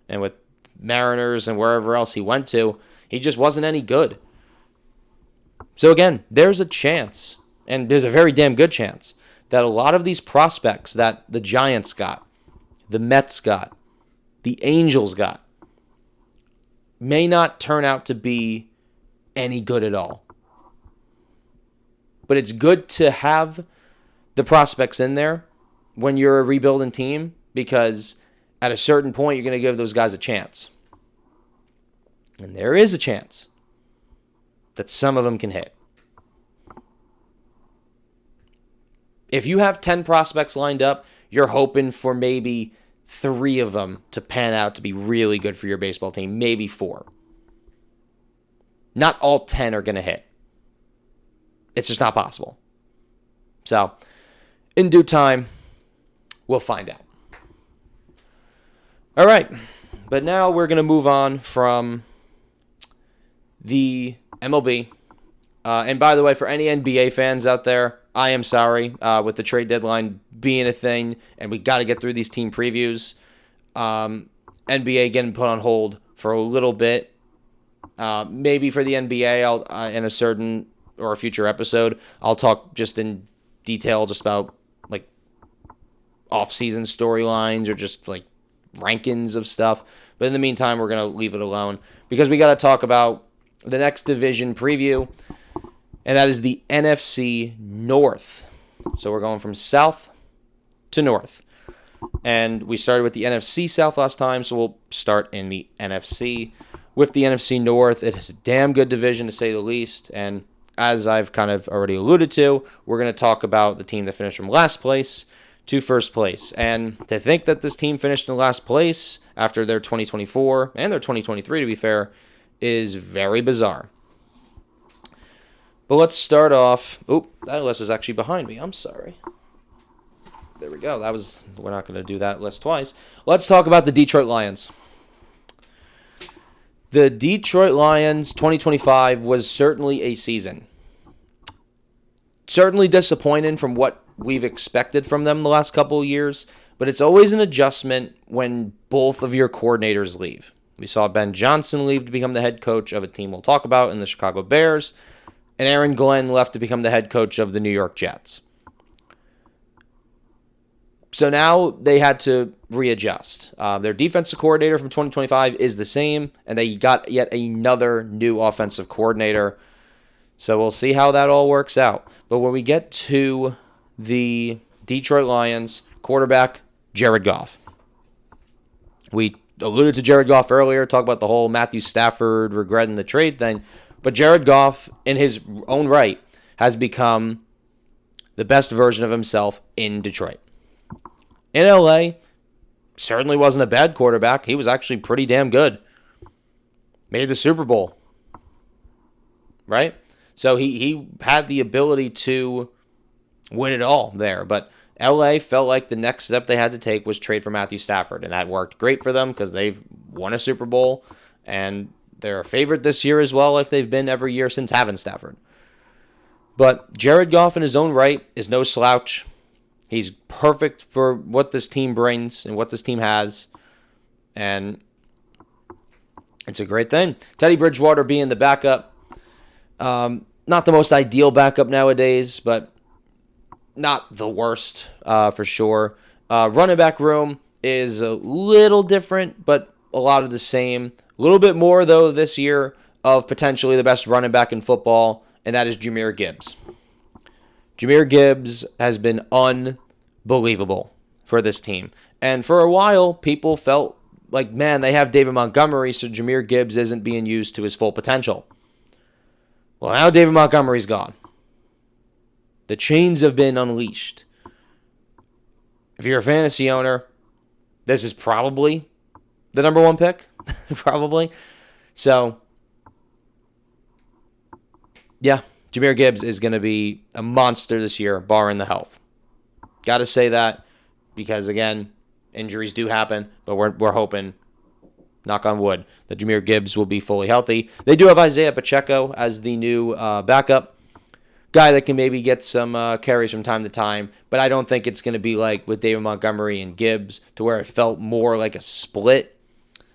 And with Mariners and wherever else he went to, he just wasn't any good. So again, there's a chance, and there's a very damn good chance, that a lot of these prospects that the Giants got, the Mets got, the Angels got, may not turn out to be any good at all. But it's good to have the prospects in there when you're a rebuilding team, because at a certain point, you're going to give those guys a chance. And there is a chance that some of them can hit. If you have 10 prospects lined up, you're hoping for maybe 3 of them to pan out to be really good for your baseball team, maybe 4. Not all 10 are going to hit. It's just not possible. So, in due time, we'll find out. All right, but now we're going to move on from the MLB. And by the way, for any NBA fans out there, I am sorry with the trade deadline being a thing, and we got to get through these team previews. NBA getting put on hold for a little bit. Maybe for the NBA, I'll in a certain or a future episode, I'll talk just in detail just about like off-season storylines or just like rankings of stuff. But in the meantime, we're going to leave it alone because we got to talk about the next division preview, and that is the NFC North. So we're going from south to north. And we started with the NFC South last time, so we'll start in the NFC. With the NFC North, it is a damn good division to say the least, and as I've kind of already alluded to, we're going to talk about the team that finished from last place to first place. And to think that this team finished in last place after their 2024 and their 2023, to be fair, is very bizarre. But let's start off. That list is actually behind me. I'm sorry. There we go. We're not going to do that list twice. Let's talk about the Detroit Lions. The Detroit Lions 2025 was certainly a season. Certainly disappointing from what we've expected from them the last couple of years, but it's always an adjustment when both of your coordinators leave. We saw Ben Johnson leave to become the head coach of a team we'll talk about in the Chicago Bears, and Aaron Glenn left to become the head coach of the New York Jets. So now they had to readjust. Their defensive coordinator from 2025 is the same, and they got yet another new offensive coordinator. So we'll see how that all works out. But when we get to the Detroit Lions, quarterback Jared Goff. We alluded to Jared Goff earlier, talk about the whole Matthew Stafford regretting the trade thing. But Jared Goff, in his own right, has become the best version of himself in Detroit. In LA, certainly wasn't a bad quarterback. He was actually pretty damn good. Made the Super Bowl. Right? So he had the ability to win it all there. But LA felt like the next step they had to take was trade for Matthew Stafford, and that worked great for them because they've won a Super Bowl, and they're a favorite this year as well, like they've been every year since having Stafford. But Jared Goff in his own right is no slouch. He's perfect for what this team brings and what this team has, and it's a great thing. Teddy Bridgewater being the backup, not the most ideal backup nowadays, but not the worst for sure. Running back room is a little different, but a lot of the same. A little bit more, though, this year of potentially the best running back in football, and that is Jahmyr Gibbs. Jahmyr Gibbs has been unbelievable for this team. And for a while, people felt like, man, they have David Montgomery, so Jahmyr Gibbs isn't being used to his full potential. Well, now David Montgomery's gone. The chains have been unleashed. If you're a fantasy owner, this is probably the number one pick. Probably. So, yeah, Jahmyr Gibbs is going to be a monster this year, barring the health. Got to say that because, again, injuries do happen, but we're hoping, knock on wood, that Jahmyr Gibbs will be fully healthy. They do have Isaiah Pacheco as the new backup guy that can maybe get some carries from time to time, but I don't think it's going to be like with David Montgomery and Gibbs to where it felt more like a split.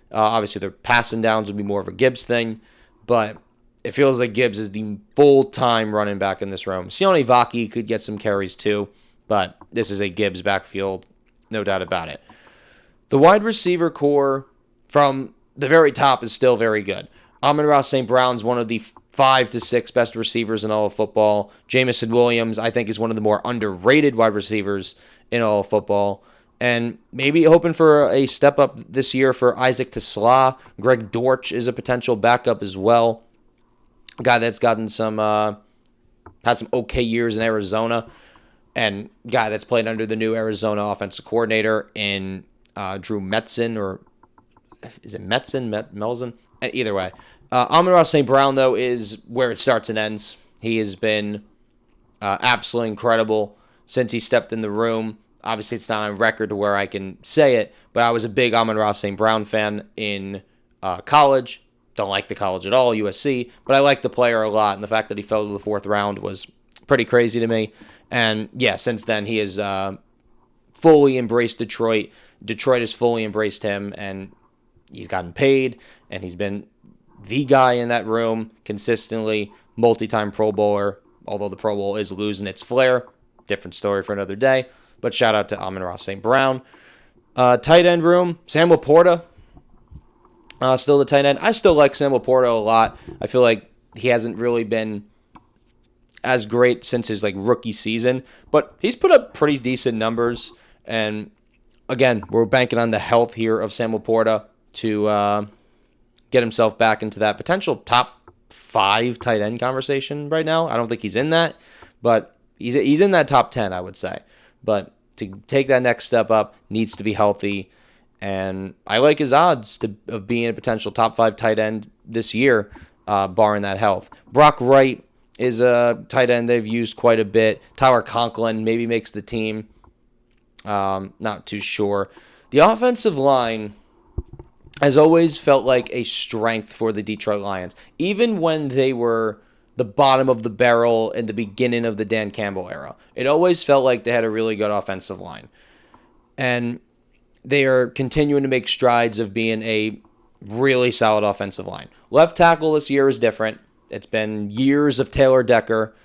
Obviously, their passing downs would be more of a Gibbs thing, but it feels like Gibbs is the full-time running back in this room. Sione Vaki could get some carries too, but this is a Gibbs backfield, no doubt about it. The wide receiver core from the very top is still very good. Amon-Ra St. Brown's one of the 5 to 6 best receivers in all of football. Jameson Williams, I think, is one of the more underrated wide receivers in all of football. And maybe hoping for a step up this year for Isaac Tesla. Greg Dortch is a potential backup as well. A guy that's gotten had some okay years in Arizona. And guy that's played under the new Arizona offensive coordinator in Drew Metzen, or is it Metzen? Melzen? Either way. Amon-Ra St. Brown, though, is where it starts and ends. He has been absolutely incredible since he stepped in the room. Obviously, it's not on record to where I can say it, but I was a big Amon-Ra St. Brown fan in college. Don't like the college at all, USC, but I like the player a lot, and the fact that he fell to the 4th round was pretty crazy to me. And, yeah, since then, he has fully embraced Detroit. Detroit has fully embraced him, and he's gotten paid, and he's been the guy in that room consistently, multi-time Pro Bowler, although the Pro Bowl is losing its flair. Different story for another day. But shout out to Amon-Ra St. Brown. Tight end room, Sam Laporta. Still the tight end. I still like Sam Laporta a lot. I feel like he hasn't really been as great since his rookie season, but he's put up pretty decent numbers. And again, we're banking on the health here of Sam Laporta to get himself back into that potential top 5 tight end conversation right now. I don't think he's in that, but he's in that top 10, I would say. But to take that next step up, needs to be healthy. And I like his odds of being a potential top 5 tight end this year, barring that health. Brock Wright is a tight end they've used quite a bit. Tyler Conklin maybe makes the team. Not too sure. The offensive line has always felt like a strength for the Detroit Lions. Even when they were the bottom of the barrel in the beginning of the Dan Campbell era, it always felt like they had a really good offensive line. And they are continuing to make strides of being a really solid offensive line. Left tackle this year is different. It's been years of Taylor Decker,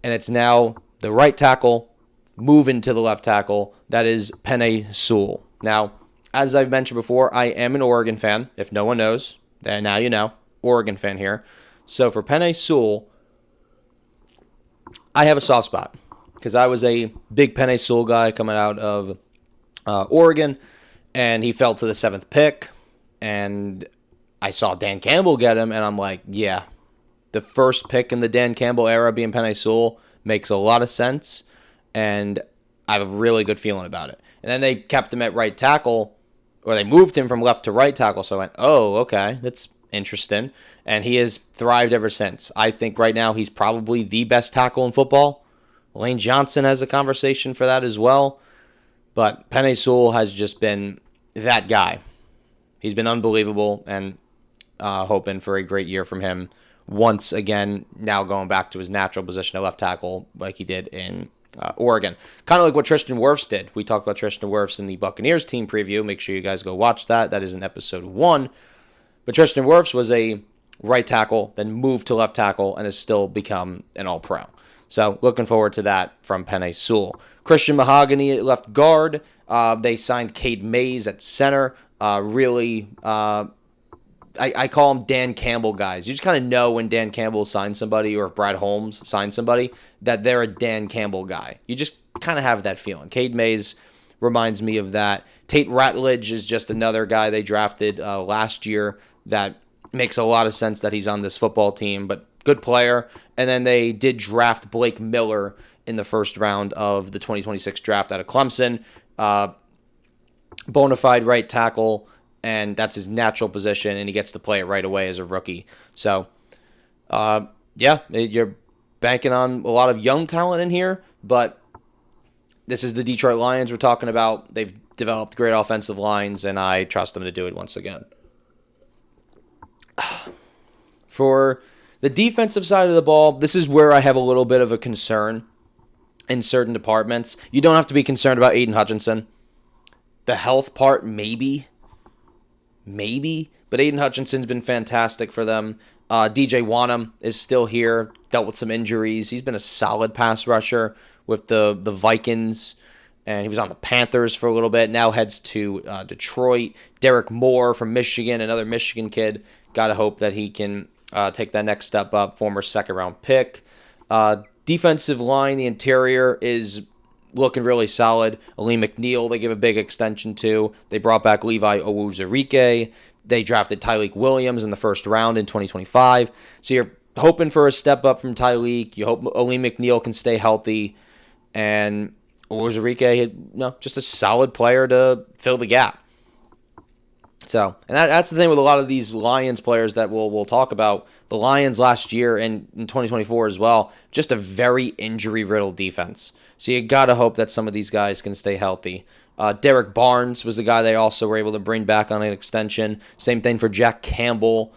and it's now the right tackle moving to the left tackle. That is Penei Sewell. Now, as I've mentioned before, I am an Oregon fan. If no one knows, then now you know. Oregon fan here. So for Penei Sewell, I have a soft spot because I was a big Penei Sewell guy coming out of Oregon, and he fell to the 7th pick, and I saw Dan Campbell get him, and I'm like, yeah, the first pick in the Dan Campbell era being Penei Sewell makes a lot of sense, and I have a really good feeling about it. And then they kept him at right tackle, or they moved him from left to right tackle, so I went, oh, okay, that's interesting. And he has thrived ever since. I think right now he's probably the best tackle in football. Lane Johnson has a conversation for that as well. But Penei Sewell has just been that guy. He's been unbelievable, and hoping for a great year from him once again, now going back to his natural position at left tackle like he did in Oregon. Kind of like what Tristan Wirfs did. We talked about Tristan Wirfs in the Buccaneers team preview. Make sure you guys go watch that. That is in episode 1. But Tristan Wirfs was a right tackle, then moved to left tackle, and has still become an all-pro. So looking forward to that from Penei Sewell. Christian Mahogany at left guard. They signed Cade Mays at center. I call them Dan Campbell guys. You just kind of know when Dan Campbell signs somebody or if Brad Holmes signs somebody that they're a Dan Campbell guy. You just kind of have that feeling. Cade Mays reminds me of that. Tate Ratledge is just another guy they drafted last year that makes a lot of sense that he's on this football team, but good player. And then they did draft Blake Miller in the first round of the 2026 draft out of Clemson. Bona fide right tackle, and that's his natural position, and he gets to play it right away as a rookie. So, you're banking on a lot of young talent in here, but this is the Detroit Lions we're talking about. They've developed great offensive lines, and I trust them to do it once again. For the defensive side of the ball, this is where I have a little bit of a concern in certain departments. You don't have to be concerned about Aiden Hutchinson. The health part, maybe, but Aiden Hutchinson's been fantastic for them. DJ Wanham is still here, dealt with some injuries. He's been a solid pass rusher with the Vikings, and he was on the Panthers for a little bit. Now heads to Detroit. Derek Moore from Michigan, another Michigan kid. Got to hope that he can take that next step up, former second-round pick. Defensive line, the interior is looking really solid. Ali McNeil, they give a big extension to. They brought back Levi Owuzurike. They drafted Tarik Williams in the first round in 2025. So you're hoping for a step up from Tarik. You hope Ali McNeil can stay healthy. And Owuzurike, just a solid player to fill the gap. So, and that's the thing with a lot of these Lions players that we'll talk about. The Lions last year and in 2024 as well, just a very injury-riddled defense. So you got to hope that some of these guys can stay healthy. Derek Barnes was the guy they also were able to bring back on an extension. Same thing for Jack Campbell,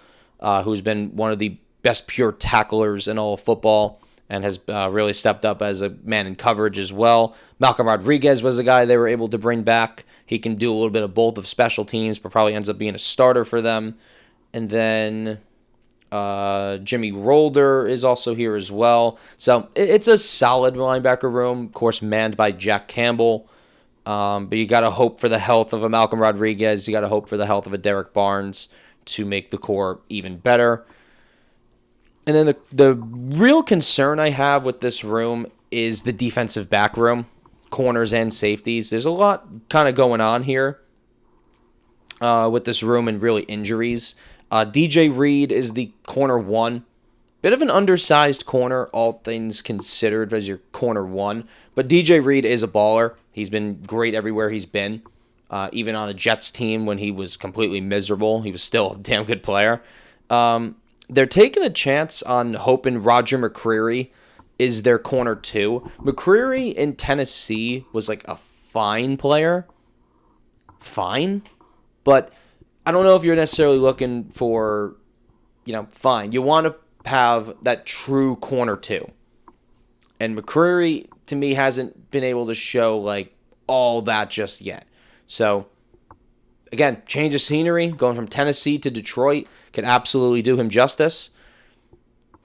who's been one of the best pure tacklers in all of football and has really stepped up as a man in coverage as well. Malcolm Rodriguez was the guy they were able to bring back. He can do a little bit of both of special teams, but probably ends up being a starter for them. And then Jimmy Rolder is also here as well. So it's a solid linebacker room, of course, manned by Jack Campbell. But you got to hope for the health of a Malcolm Rodriguez. You got to hope for the health of a Derek Barnes to make the core even better. And then the real concern I have with this room is the defensive back room, corners and safeties. There's a lot kind of going on here with this room and really injuries. DJ Reed is the corner one. Bit of an undersized corner, all things considered, as your corner one. But DJ Reed is a baller. He's been great everywhere he's been. Even on a Jets team when he was completely miserable, he was still a damn good player. They're taking a chance on hoping Roger McCreary is their corner two. McCreary in Tennessee was like a fine player. Fine. But I don't know if you're necessarily looking for, fine. You want to have that true corner two. And McCreary, to me, hasn't been able to show like all that just yet. So, again, change of scenery, going from Tennessee to Detroit can absolutely do him justice.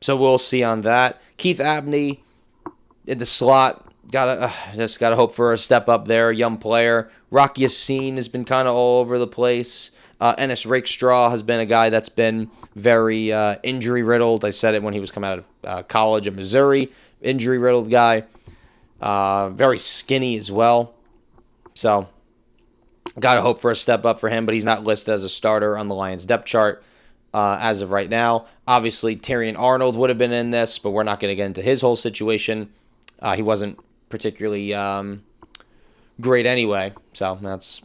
So we'll see on that. Keith Abney in the slot, gotta hope for a step up there, young player. Rocky Yassin has been kind of all over the place. Ennis Rakestraw has been a guy that's been very injury-riddled. I said it when he was coming out of college in Missouri. Injury-riddled guy. Very skinny as well. So, got to hope for a step up for him, but he's not listed as a starter on the Lions depth chart as of right now. Obviously, Terrion Arnold would have been in this, but we're not going to get into his whole situation. He wasn't particularly great anyway, so that's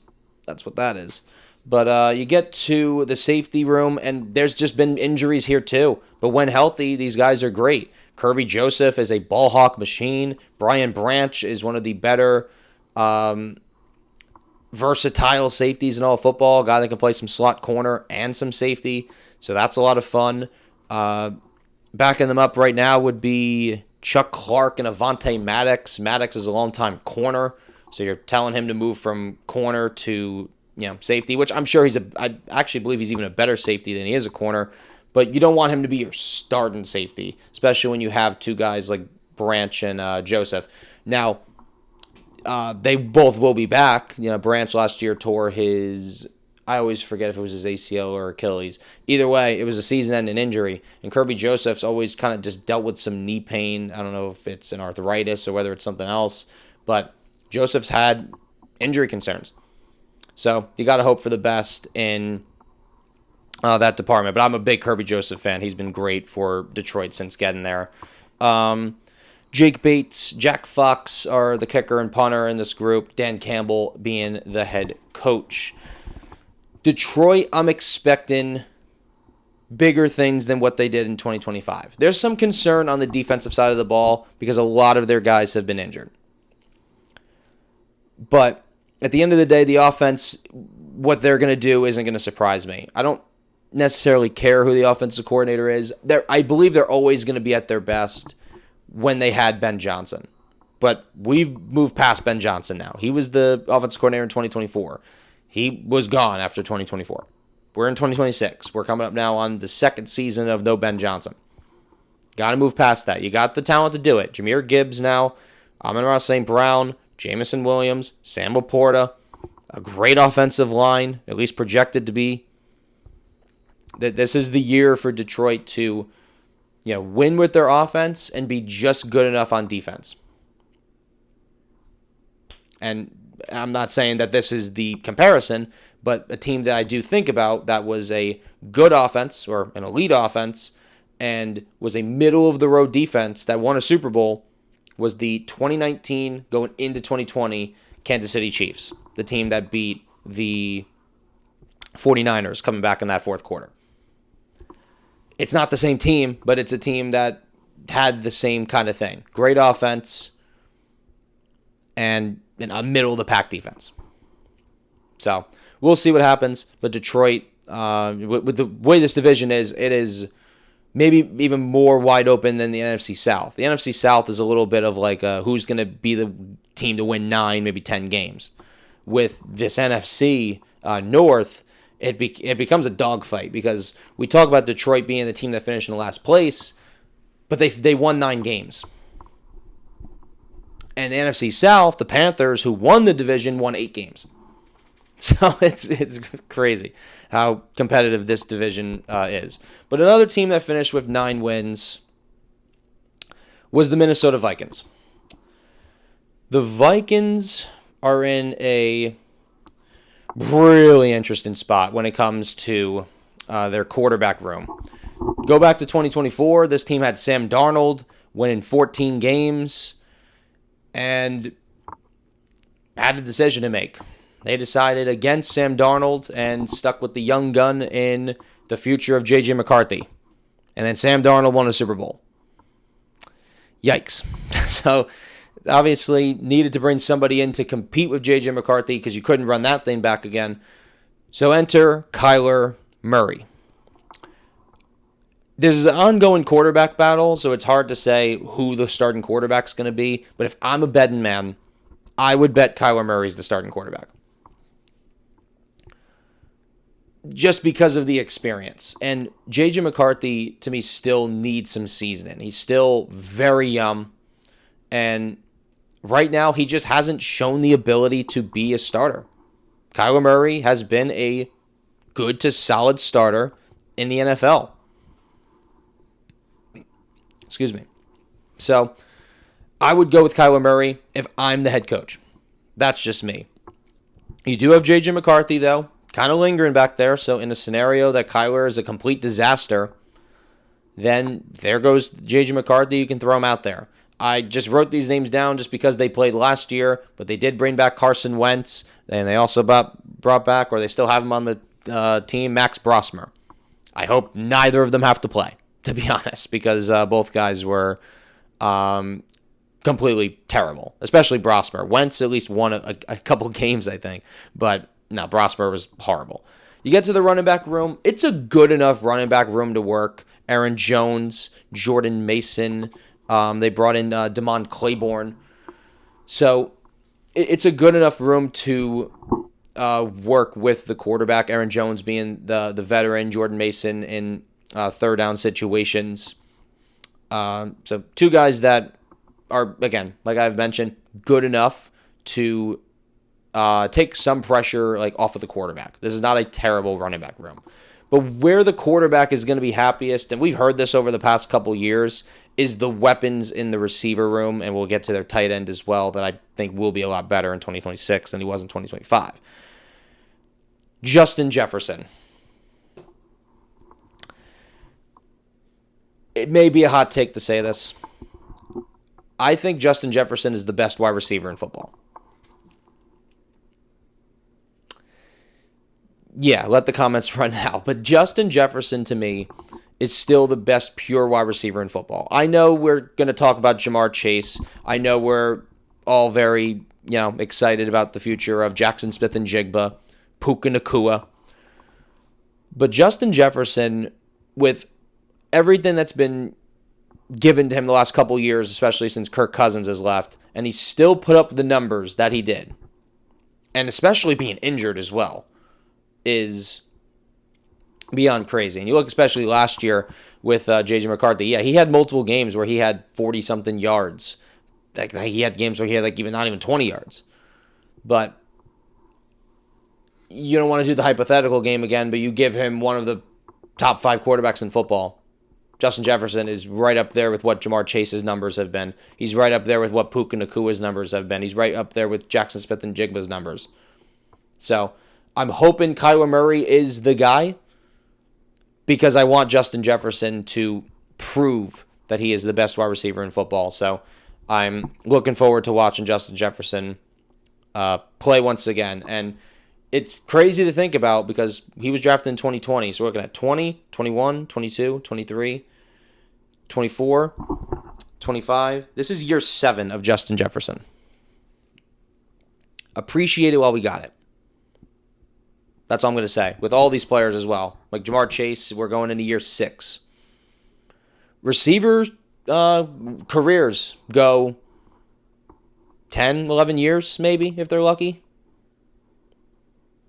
what that is. But you get to the safety room, and there's just been injuries here too. But when healthy, these guys are great. Kirby Joseph is a ball hawk machine. Brian Branch is one of the better versatile safeties in all football, a guy that can play some slot corner and some safety. So that's a lot of fun. Backing them up right now would be Chuck Clark and Avonte Maddox. Maddox is a longtime corner, so you're telling him to move from corner to safety, which I'm sure I actually believe he's even a better safety than he is a corner. But you don't want him to be your starting safety, especially when you have two guys like Branch and Joseph. Now, they both will be back. Branch last year tore his, I always forget if it was his ACL or Achilles. Either way, it was a season-ending injury. And Kirby Joseph's always kind of just dealt with some knee pain. I don't know if it's an arthritis or whether it's something else. But Joseph's had injury concerns. So you got to hope for the best in that department. But I'm a big Kirby Joseph fan. He's been great for Detroit since getting there. Jake Bates, Jack Fox are the kicker and punter in this group. Dan Campbell being the head coach. Detroit, I'm expecting bigger things than what they did in 2025. There's some concern on the defensive side of the ball because a lot of their guys have been injured. But at the end of the day, the offense, what they're going to do isn't going to surprise me. I don't necessarily care who the offensive coordinator is. I believe they're always going to be at their best when they had Ben Johnson. But we've moved past Ben Johnson now. He was the offensive coordinator in 2024. He was gone after 2024. We're in 2026. We're coming up now on the second season of no Ben Johnson. Got to move past that. You got the talent to do it. Jahmyr Gibbs now, Amon-Ra St. Brown, Jamison Williams, Sam Laporta, a great offensive line, at least projected to be. This is the year for Detroit to win with their offense and be just good enough on defense. And I'm not saying that this is the comparison, but a team that I do think about that was a good offense or an elite offense and was a middle-of-the-road defense that won a Super Bowl was the 2019 going into 2020 Kansas City Chiefs, the team that beat the 49ers coming back in that fourth quarter. It's not the same team, but it's a team that had the same kind of thing. Great offense and a middle-of-the-pack defense. So we'll see what happens. But Detroit, with the way this division is, it is maybe even more wide open than the NFC South. The NFC South is a little bit of like who's going to be the team to win 9, maybe 10 games. With this NFC North, it becomes a dogfight because we talk about Detroit being the team that finished in last place, but they won 9 games. And the NFC South, the Panthers, who won the division, won 8 games. So it's crazy how competitive this division is. But another team that finished with 9 wins was the Minnesota Vikings. The Vikings are in a really interesting spot when it comes to their quarterback room. Go back to 2024. This team had Sam Darnold winning 14 games and had a decision to make. They decided against Sam Darnold and stuck with the young gun in the future of J.J. McCarthy. And then Sam Darnold won a Super Bowl. Yikes. So obviously needed to bring somebody in to compete with J.J. McCarthy because you couldn't run that thing back again. So enter Kyler Murray. This is an ongoing quarterback battle, so it's hard to say who the starting quarterback's going to be. But if I'm a betting man, I would bet Kyler Murray's the starting quarterback. Just because of the experience. And J.J. McCarthy, to me, still needs some seasoning. He's still very young. And right now, he just hasn't shown the ability to be a starter. Kyler Murray has been a good to solid starter in the NFL. Excuse me. So, I would go with Kyler Murray if I'm the head coach. That's just me. You do have J.J. McCarthy, though, kind of lingering back there. So, in a scenario that Kyler is a complete disaster, then there goes J.J. McCarthy. You can throw him out there. I just wrote these names down just because they played last year, but they did bring back Carson Wentz, and they also brought back, or they still have him on the team, Max Brosmer. I hope neither of them have to play, to be honest, because both guys were complete completely terrible, especially Brosmer. Wentz at least won a couple games, I think, but no, Brosmer was horrible. You get to the running back room. It's a good enough running back room to work. Aaron Jones, Jordan Mason. They brought in Damon Claiborne. So it's a good enough room to work with the quarterback. Aaron Jones being the veteran, Jordan Mason in third down situations. So two guys that are, again, like I've mentioned, good enough to take some pressure like off of the quarterback. This is not a terrible running back room. But where the quarterback is going to be happiest, and we've heard this over the past couple years, is the weapons in the receiver room, and we'll get to their tight end as well, that I think will be a lot better in 2026 than he was in 2025. Justin Jefferson. It may be a hot take to say this. I think Justin Jefferson is the best wide receiver in football. Yeah, let the comments run now. But Justin Jefferson, to me, is still the best pure wide receiver in football. I know we're going to talk about Jamar Chase. I know we're all very, excited about the future of Jackson Smith and Jigba, Puka Nacua. But Justin Jefferson, with everything that's been given to him the last couple years, especially since Kirk Cousins has left, and he still put up the numbers that he did, and especially being injured as well, is beyond crazy. And you look especially last year with J.J. McCarthy. Yeah, he had multiple games where he had 40-something yards. Like he had games where he had not even 20 yards. But you don't want to do the hypothetical game again, but you give him one of the top 5 quarterbacks in football. Justin Jefferson is right up there with what Jamar Chase's numbers have been. He's right up there with what Puka Nacua's numbers have been. He's right up there with Jackson Smith and Jigba's numbers. So I'm hoping Kyler Murray is the guy, because I want Justin Jefferson to prove that he is the best wide receiver in football. So I'm looking forward to watching Justin Jefferson play once again. And it's crazy to think about because he was drafted in 2020. So we're looking at 20, 21, 22, 23, 24, 25. This is year 7 of Justin Jefferson. Appreciate it while we got it. That's all I'm going to say. With all these players as well. Like Jamar Chase, we're going into year 6. Receivers' careers go 10, 11 years maybe, if they're lucky.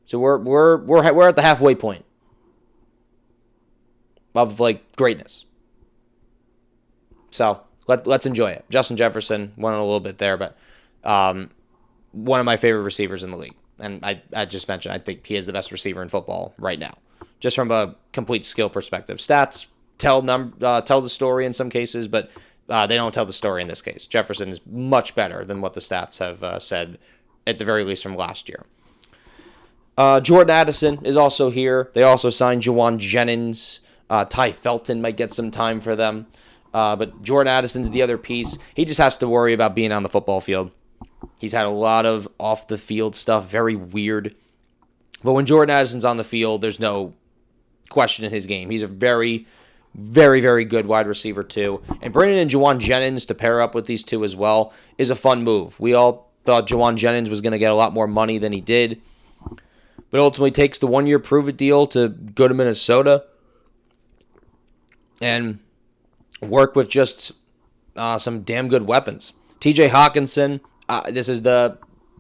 So we're at the halfway point of greatness. So let's enjoy it. Justin Jefferson went on a little bit there, but one of my favorite receivers in the league. And I just mentioned, I think he is the best receiver in football right now, just from a complete skill perspective. Stats tell the story in some cases, but they don't tell the story in this case. Jefferson is much better than what the stats have said, at the very least from last year. Jordan Addison is also here. They also signed Juwan Jennings. Ty Felton might get some time for them. But Jordan Addison's the other piece. He just has to worry about being on the football field. He's had a lot of off-the-field stuff, very weird. But when Jordan Addison's on the field, there's no question in his game. He's a very, very, very good wide receiver, too. And bringing in Juwan Jennings to pair up with these two as well is a fun move. We all thought Juwan Jennings was going to get a lot more money than he did, but ultimately takes the 1-year prove-it deal to go to Minnesota and work with just some damn good weapons. TJ Hawkinson, this is the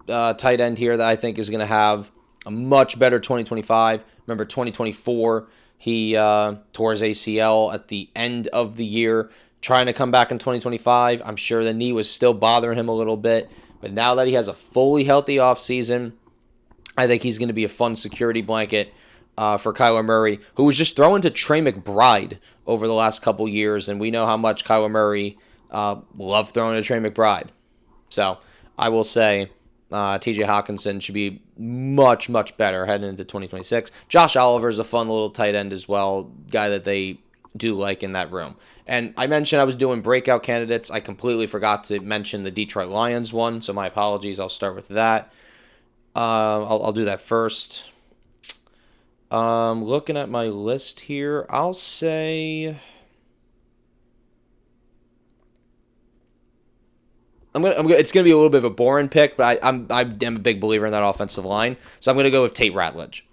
tight end here that I think is going to have a much better 2025. Remember, 2024, he tore his ACL at the end of the year, trying to come back in 2025. I'm sure the knee was still bothering him a little bit, but now that he has a fully healthy offseason, I think he's going to be a fun security blanket for Kyler Murray, who was just throwing to Trey McBride over the last couple years, and we know how much Kyler Murray loved throwing to Trey McBride. So I will say TJ Hawkinson should be much, much better heading into 2026. Josh Oliver is a fun little tight end as well, guy that they do like in that room. And I mentioned I was doing breakout candidates. I completely forgot to mention the Detroit Lions one, so my apologies. I'll start with that. I'll do that first. Looking at my list here, I'll say It's gonna be a little bit of a boring pick, but I'm a big believer in that offensive line, so I'm gonna go with Tate Ratledge.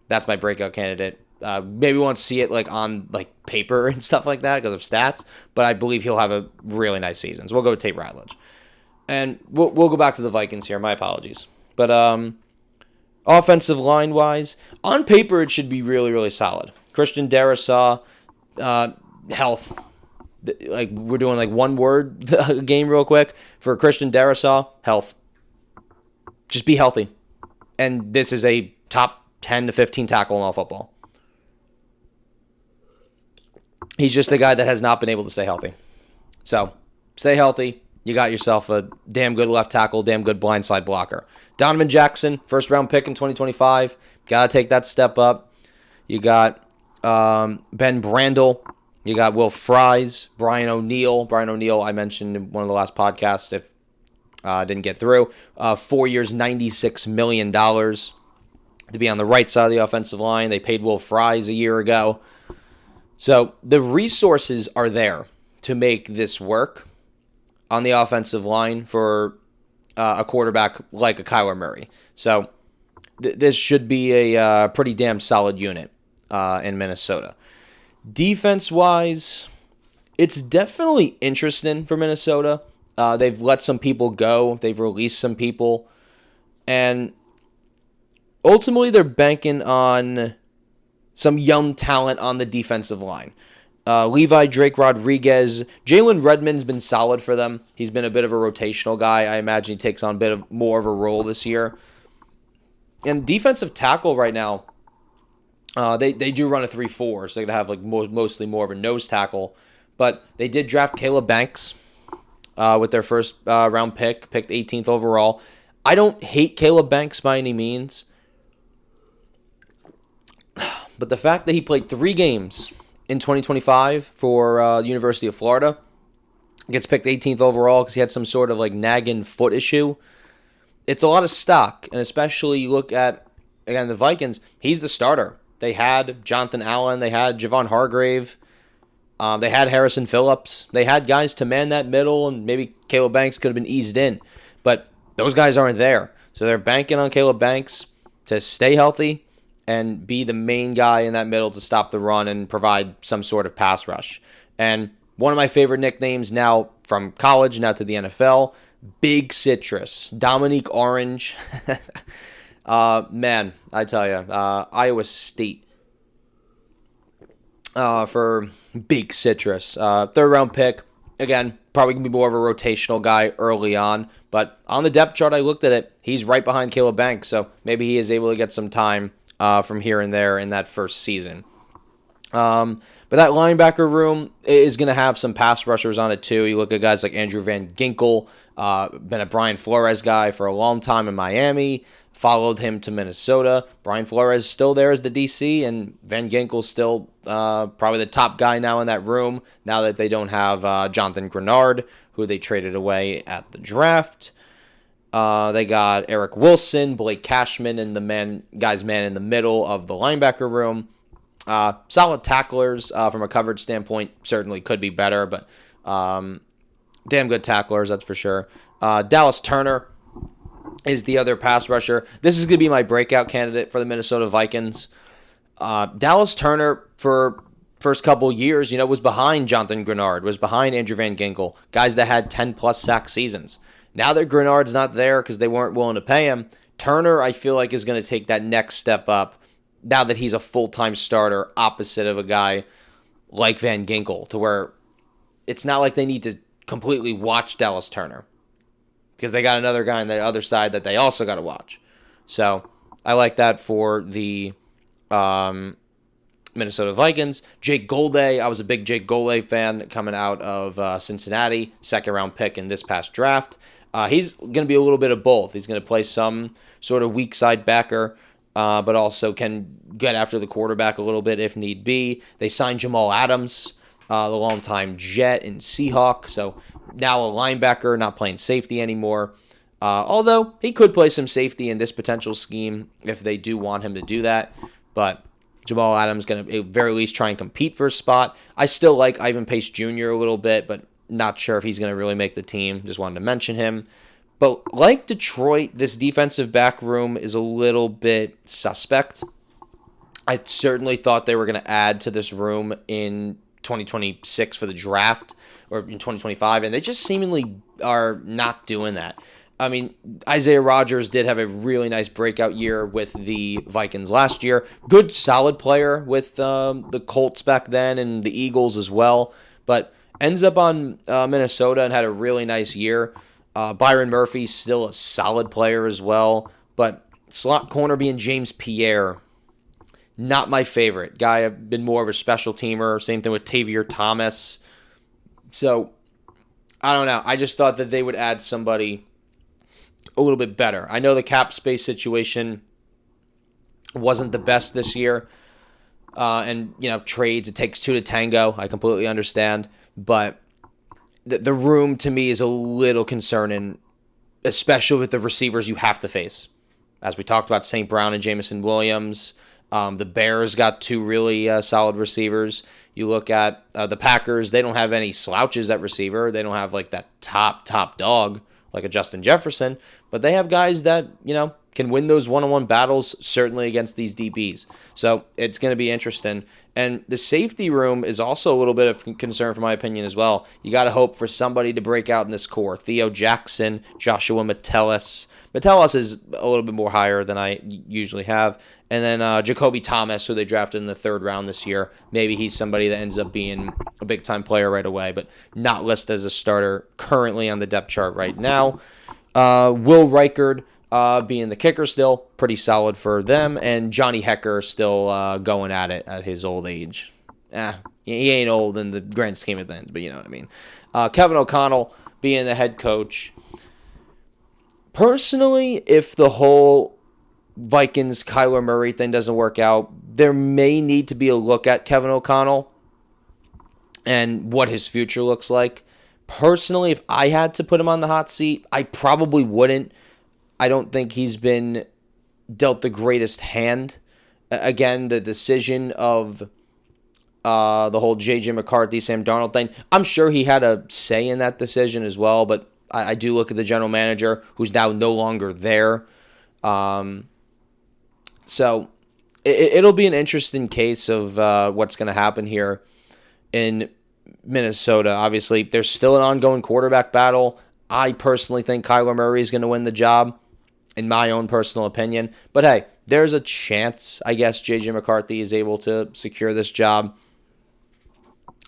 That's my breakout candidate. Maybe we won't see it like on like paper and stuff like that because of stats, but I believe he'll have a really nice season. So we'll go with Tate Ratledge, and we'll go back to the Vikings here. My apologies, but offensive line wise, on paper it should be really really solid. Christian Darrisaw, health. Like we're doing like one word game real quick for Christian Darrisaw, health. Just be healthy, and this is a top 10 to 15 tackle in all football. He's just a guy that has not been able to stay healthy. So, stay healthy. You got yourself a damn good left tackle, damn good blindside blocker. Donovan Jackson, first round pick in 2025. Got to take that step up. You got Ben Brandel. You got Will Fries, Brian O'Neill. Brian O'Neill, I mentioned in one of the last podcasts if didn't get through. 4 years, $96 million to be on the right side of the offensive line. They paid Will Fries a year ago. So the resources are there to make this work on the offensive line for a quarterback like a Kyler Murray. So this should be a pretty damn solid unit in Minnesota. Defense-wise, it's definitely interesting for Minnesota. They've let some people go. They've released some people. And ultimately, they're banking on some young talent on the defensive line. Levi Drake Rodriguez. Jalen Redmond's been solid for them. He's been a bit of a rotational guy. I imagine he takes on a bit of more of a role this year. And defensive tackle right now, they do run a 3-4, so they're going to have like mostly more of a nose tackle. But they did draft Caleb Banks with their first round picked 18th overall. I don't hate Caleb Banks by any means. But the fact that he played 3 games in 2025 for the University of Florida, gets picked 18th overall because he had some sort of like nagging foot issue, it's a lot of stock. And especially you look at, again, the Vikings, he's the starter. They had Jonathan Allen, they had Javon Hargrave, they had Harrison Phillips. They had guys to man that middle, and maybe Caleb Banks could have been eased in. But those guys aren't there. So they're banking on Caleb Banks to stay healthy and be the main guy in that middle to stop the run and provide some sort of pass rush. And one of my favorite nicknames now from college, now to the NFL, Big Citrus, Dominique Orange. Man, I tell you, Iowa State for Big Citrus. Third round pick. Again, probably going to be more of a rotational guy early on. But on the depth chart, I looked at it. He's right behind Caleb Banks. So maybe he is able to get some time from here and there in that first season. But that linebacker room is going to have some pass rushers on it too. You look at guys like Andrew Van Ginkel, been a Brian Flores guy for a long time in Miami, followed him to Minnesota. Brian Flores still there as the DC, and Van Ginkel's still probably the top guy now in that room now that they don't have Jonathan Grenard, who they traded away at the draft. They got Eric Wilson, Blake Cashman, and the guy's man in the middle of the linebacker room. Solid tacklers from a coverage standpoint, certainly could be better, but damn good tacklers, that's for sure. Dallas Turner is the other pass rusher. This is going to be my breakout candidate for the Minnesota Vikings. Dallas Turner, for first couple years, was behind Jonathan Grenard, was behind Andrew Van Ginkel, guys that had 10-plus sack seasons. Now that Grenard's not there because they weren't willing to pay him, Turner, I feel like, is going to take that next step up now that he's a full-time starter opposite of a guy like Van Ginkel, to where it's not like they need to completely watch Dallas Turner because they got another guy on the other side that they also got to watch. So I like that for the Minnesota Vikings. Jake Golday, I was a big Jake Golday fan coming out of Cincinnati, second-round pick in this past draft. He's going to be a little bit of both. He's going to play some sort of weak side backer, but also can get after the quarterback a little bit if need be. They signed Jamal Adams, the longtime Jet and Seahawk, so now a linebacker, not playing safety anymore. Although he could play some safety in this potential scheme if they do want him to do that. But Jamal Adams going to at very least try and compete for a spot. I still like Ivan Pace Jr. a little bit, but Not sure if he's going to really make the team. Just wanted to mention him. But like Detroit, this defensive back room is a little bit suspect. I certainly thought they were going to add to this room in 2026 for the draft or in 2025, and they just seemingly are not doing that. I mean, Isaiah Rodgers did have a really nice breakout year with the Vikings last year. Good, solid player with the Colts back then and the Eagles as well, but ends up on Minnesota and had a really nice year. Byron Murphy's still a solid player as well, but slot corner being James Pierre, not my favorite. Guy, I've been more of a special teamer. Same thing with Tavier Thomas. So, I don't know. I just thought that they would add somebody a little bit better. I know the cap space situation wasn't the best this year. And, trades, it takes two to tango. I completely understand. But the room, to me, is a little concerning, especially with the receivers you have to face. As we talked about, St. Brown and Jameson Williams. The Bears got two really solid receivers. You look at the Packers, they don't have any slouches at receiver. They don't have like that top dog like a Justin Jefferson, but they have guys that, can win those one-on-one battles, certainly against these DBs. So it's going to be interesting. And the safety room is also a little bit of concern, from my opinion, as well. You got to hope for somebody to break out in this core. Theo Jackson, Joshua Metellus. Metellus is a little bit more higher than I usually have. And then Jacoby Thomas, who they drafted in the third round this year. Maybe he's somebody that ends up being a big-time player right away, but not listed as a starter currently on the depth chart right now. Will Reichard being the kicker still, pretty solid for them. And Johnny Hecker still going at it at his old age. He ain't old in the grand scheme of things, but you know what I mean. Kevin O'Connell being the head coach. Personally, if the whole Vikings Kyler Murray thing doesn't work out, there may need to be a look at Kevin O'Connell and what his future looks like. Personally, if I had to put him on the hot seat, I probably wouldn't. I don't think he's been dealt the greatest hand. Again, the decision of the whole J.J. McCarthy, Sam Darnold thing, I'm sure he had a say in that decision as well, but I do look at the general manager, who's now no longer there. So it'll be an interesting case of what's going to happen here in Minnesota. Obviously, there's still an ongoing quarterback battle. I personally think Kyler Murray is going to win the job, in my own personal opinion. But hey, there's a chance, I guess, J.J. McCarthy is able to secure this job.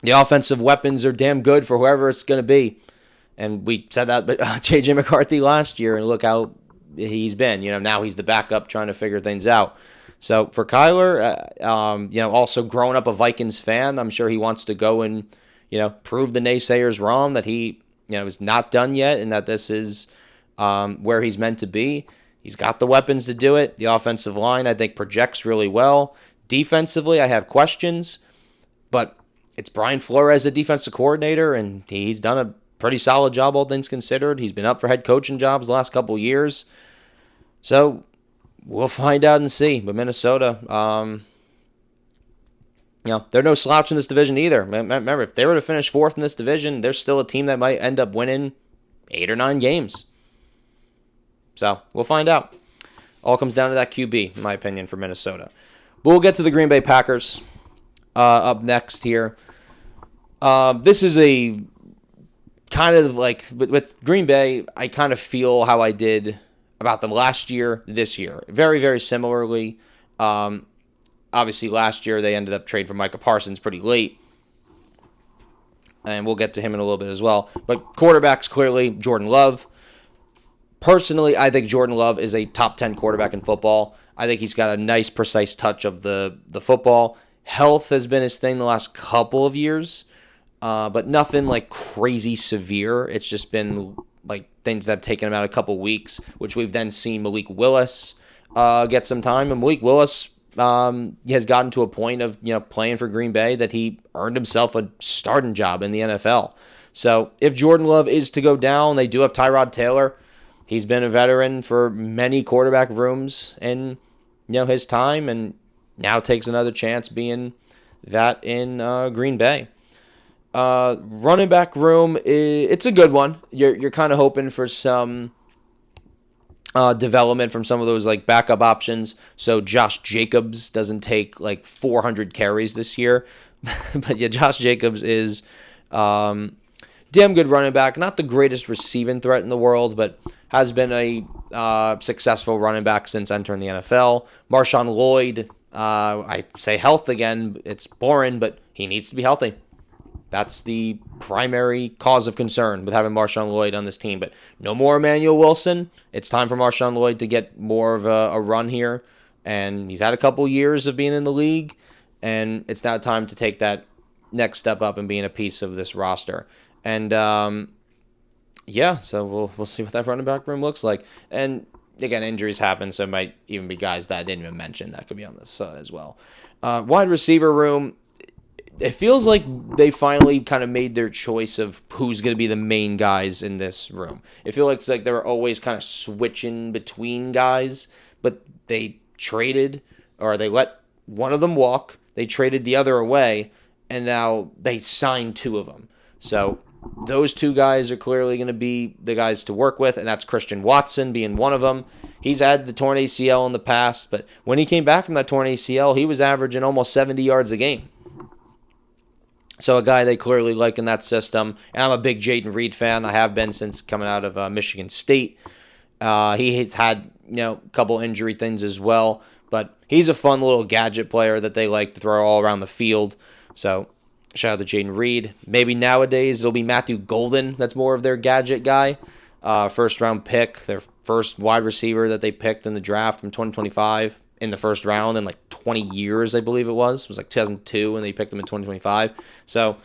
The offensive weapons are damn good for whoever it's going to be. And we said that about J.J. McCarthy last year, and look how he's been. Now he's the backup trying to figure things out. So for Kyler, also growing up a Vikings fan, I'm sure he wants to go and, prove the naysayers wrong, that he, is not done yet and that this is where he's meant to be. He's got the weapons to do it. The offensive line, I think, projects really well. Defensively, I have questions, but it's Brian Flores, the defensive coordinator, and he's done a pretty solid job, all things considered. He's been up for head coaching jobs the last couple of years. So we'll find out and see. But Minnesota, they're no slouch in this division either. Remember, if they were to finish fourth in this division, they're still a team that might end up winning 8 or 9 games. So we'll find out. All comes down to that QB, in my opinion, for Minnesota. But we'll get to the Green Bay Packers up next here. This is a kind of like, with Green Bay, I kind of feel how I did about them last year, this year. Very, very similarly. Obviously, last year they ended up trading for Micah Parsons pretty late. And we'll get to him in a little bit as well. But quarterbacks, clearly, Jordan Love. Personally, I think Jordan Love is a top 10 quarterback in football. I think he's got a nice, precise touch of the football. Health has been his thing the last couple of years. But nothing like crazy severe. It's just been like things that have taken him out a couple weeks, which we've then seen Malik Willis get some time. And Malik Willis has gotten to a point of playing for Green Bay that he earned himself a starting job in the NFL. So if Jordan Love is to go down, they do have Tyrod Taylor. He's been a veteran for many quarterback rooms in his time, and now takes another chance being that in Green Bay. Running back room, it's a good one. You're kind of hoping for some development from some of those like backup options. So Josh Jacobs doesn't take like 400 carries this year. But yeah, Josh Jacobs is damn good running back. Not the greatest receiving threat in the world, but has been a successful running back since entering the NFL. Marshawn Lloyd, I say health again. It's boring, but he needs to be healthy. That's the primary cause of concern with having Marshawn Lloyd on this team. But no more Emmanuel Wilson. It's time for Marshawn Lloyd to get more of a run here. And he's had a couple years of being in the league. And it's now time to take that next step up and being a piece of this roster. And, so we'll see what that running back room looks like. And, again, injuries happen, so it might even be guys that I didn't even mention that could be on this as well. Wide receiver room. It feels like they finally kind of made their choice of who's going to be the main guys in this room. It feels like it's like they were always kind of switching between guys, but they traded or they let one of them walk. They traded the other away, and now they signed two of them. So those two guys are clearly going to be the guys to work with, and that's Christian Watson being one of them. He's had the torn ACL in the past, but when he came back from that torn ACL, he was averaging almost 70 yards a game. So a guy they clearly like in that system. And I'm a big Jayden Reed fan. I have been since coming out of Michigan State. He has had a couple injury things as well. But he's a fun little gadget player that they like to throw all around the field. So shout out to Jayden Reed. Maybe nowadays it'll be Matthew Golden that's more of their gadget guy. First round pick, their first wide receiver that they picked in the draft from 2025. In the first round in like 20 years, I believe it was. It was like 2002 and they picked him in 2025. So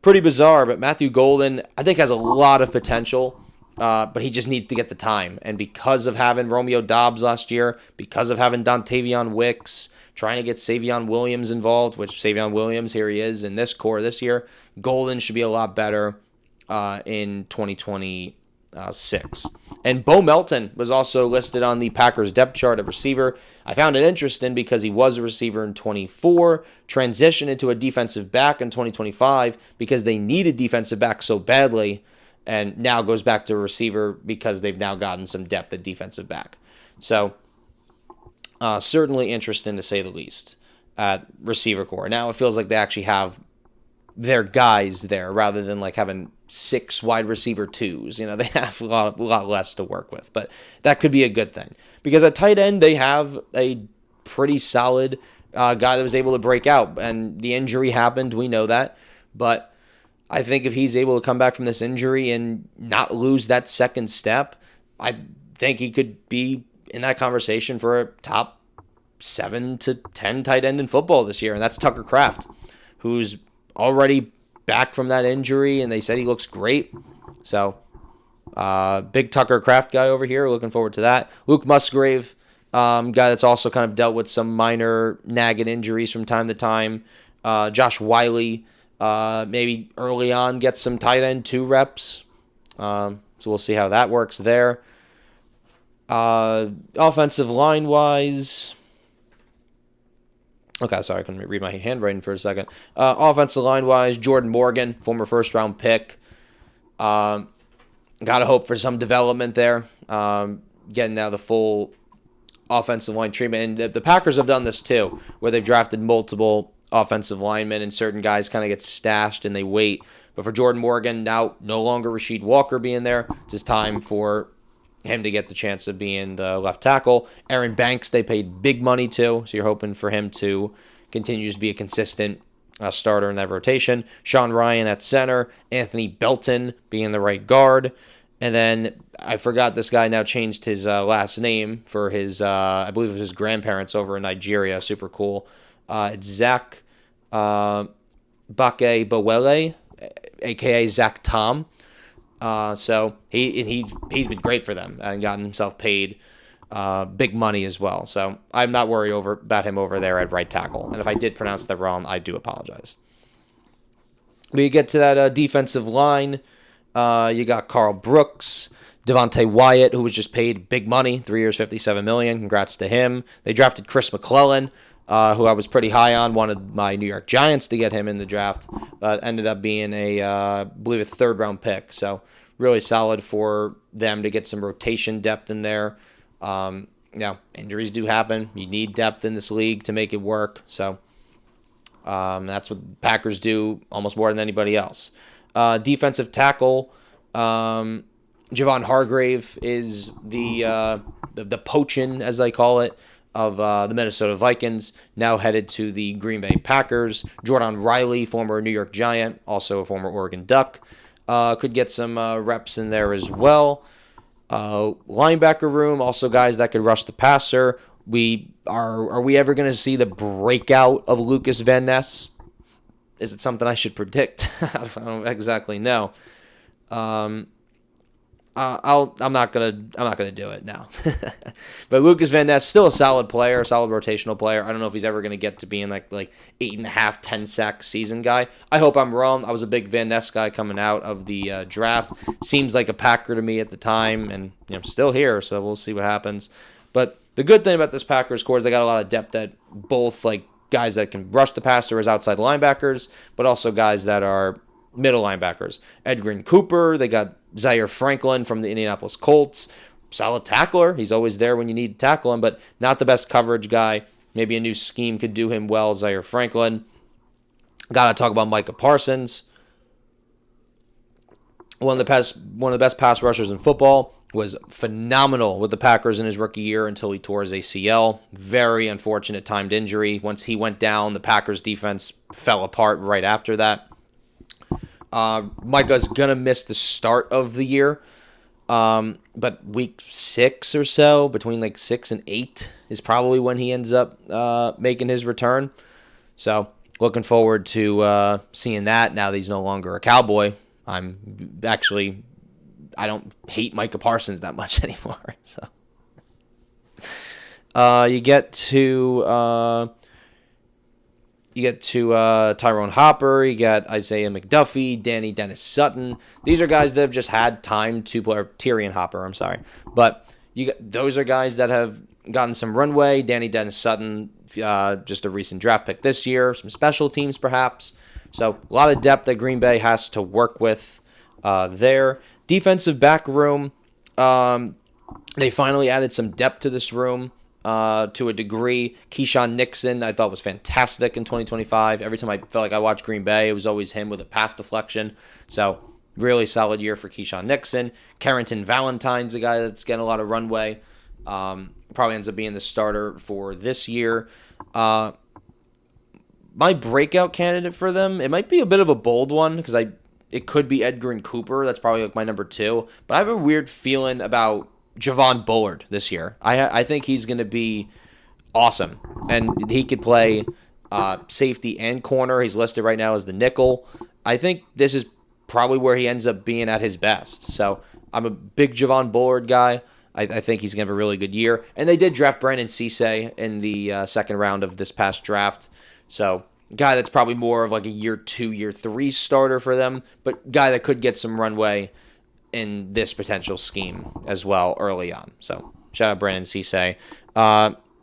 pretty bizarre, but Matthew Golden, I think, has a lot of potential, but he just needs to get the time. And because of having Romeo Doubs last year, because of having Dontavion Wicks, trying to get Savion Williams involved, which Savion Williams, here he is in this core this year, Golden should be a lot better in 2026. And Bo Melton was also listed on the Packers depth chart at receiver. I found it interesting because he was a receiver in 24, transitioned into a defensive back in 2025 because they needed defensive back so badly, and now goes back to a receiver because they've now gotten some depth at defensive back. So certainly interesting to say the least at receiver core. Now it feels like they actually have their guys there rather than like having 6 wide receiver twos. They have a lot less to work with, but that could be a good thing because at tight end they have a pretty solid guy that was able to break out, and the injury happened. We know that, but I think if he's able to come back from this injury and not lose that second step, I think he could be in that conversation for a top 7 to 10 tight end in football this year, and that's Tucker Kraft, who's already back from that injury, and they said he looks great. So, big Tucker Kraft guy over here. Looking forward to that. Luke Musgrave, guy that's also kind of dealt with some minor nagging injuries from time to time. Josh Wiley, maybe early on gets some tight end 2 reps. So we'll see how that works there. Offensive line-wise... Okay, sorry, I couldn't read my handwriting for a second. Offensive line-wise, Jordan Morgan, former first-round pick. Got to hope for some development there. Getting now the full offensive line treatment. And the Packers have done this too, where they've drafted multiple offensive linemen and certain guys kind of get stashed and they wait. But for Jordan Morgan, now no longer Rasheed Walker being there, it's just time for him to get the chance of being the left tackle. Aaron Banks, they paid big money to, so you're hoping for him to continue to be a consistent starter in that rotation. Sean Ryan at center, Anthony Belton being the right guard, and then I forgot this guy now changed his last name for his, I believe it was his grandparents over in Nigeria, super cool. It's Zach Bake Bowele, a.k.a. Zach Tom. So he's been great for them and gotten himself paid big money as well. So I'm not worried about him over there at right tackle. And if I did pronounce that wrong, I do apologize. We get to that defensive line. You got Carl Brooks, Devontae Wyatt, who was just paid big money, 3 years, $57 million. Congrats to him. They drafted Chris McClellan who I was pretty high on. Wanted my New York Giants to get him in the draft, but ended up being I believe a third-round pick. So really solid for them to get some rotation depth in there. Injuries do happen. You need depth in this league to make it work. So that's what Packers do almost more than anybody else. Defensive tackle, Javon Hargrave is the poachin, as I call it, of the Minnesota Vikings, now headed to the Green Bay Packers. Jordan Riley, former New York Giant, also a former Oregon Duck, could get some reps in there as well. Linebacker room, also guys that could rush the passer. Are we ever going to see the breakout of Lucas Van Ness? Is it something I should predict? I don't exactly know. I'm not gonna do it now. But Lucas Van Ness, still a solid player, solid rotational player. I don't know if he's ever gonna get to being like 8.5, 10 sack season guy. I hope I'm wrong. I was a big Van Ness guy coming out of the draft. Seems like a Packer to me at the time, and still here. So we'll see what happens. But the good thing about this Packers core is they got a lot of depth at both guys that can rush the passer as outside linebackers, but also guys that are middle linebackers. Edgerrin Cooper, they got Zaire Franklin from the Indianapolis Colts. Solid tackler. He's always there when you need to tackle him, but not the best coverage guy. Maybe a new scheme could do him well, Zaire Franklin. Got to talk about Micah Parsons. One of the best pass rushers in football. Was phenomenal with the Packers in his rookie year until he tore his ACL. Very unfortunate timed injury. Once he went down, the Packers defense fell apart right after that. Micah's going to miss the start of the year, but week 6 or so, between 6 and 8, is probably when he ends up making his return. So looking forward to seeing that now that he's no longer a Cowboy. I don't hate Micah Parsons that much anymore. So you get to Tyrone Hopper, you got Isaiah McDuffie, Danny Dennis Sutton. These are guys that have just had time to play. Tyrion Hopper, I'm sorry. But those are guys that have gotten some runway. Danny Dennis Sutton, just a recent draft pick this year. Some special teams, perhaps. So a lot of depth that Green Bay has to work with there. Defensive back room, they finally added some depth to this room. To a degree. Keyshawn Nixon, I thought, was fantastic in 2025. Every time I felt like I watched Green Bay, it was always him with a pass deflection. So, really solid year for Keyshawn Nixon. Carrington Valentine's a guy that's getting a lot of runway. Probably ends up being the starter for this year. My breakout candidate for them, it might be a bit of a bold one because it could be Edgerrin Cooper. That's probably my number 2. But I have a weird feeling about Javon Bullard this year. I think he's going to be awesome. And he could play safety and corner. He's listed right now as the nickel. I think this is probably where he ends up being at his best. So I'm a big Javon Bullard guy. I think he's going to have a really good year. And they did draft Brandon Cisse in the second round of this past draft. So guy that's probably more of a year 2, year 3 starter for them, but guy that could get some runway in this potential scheme as well early on. So shout out Brandon Cisse.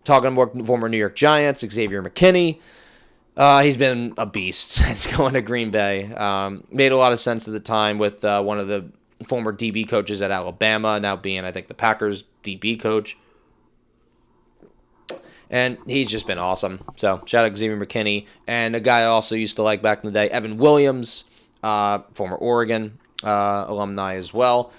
Talking more former New York Giants, Xavier McKinney. He's been a beast since going to Green Bay. Made a lot of sense at the time with one of the former DB coaches at Alabama, now being, I think, the Packers DB coach. And he's just been awesome. So shout out Xavier McKinney. And a guy I also used to like back in the day, Evan Williams, former Oregon alumni as well.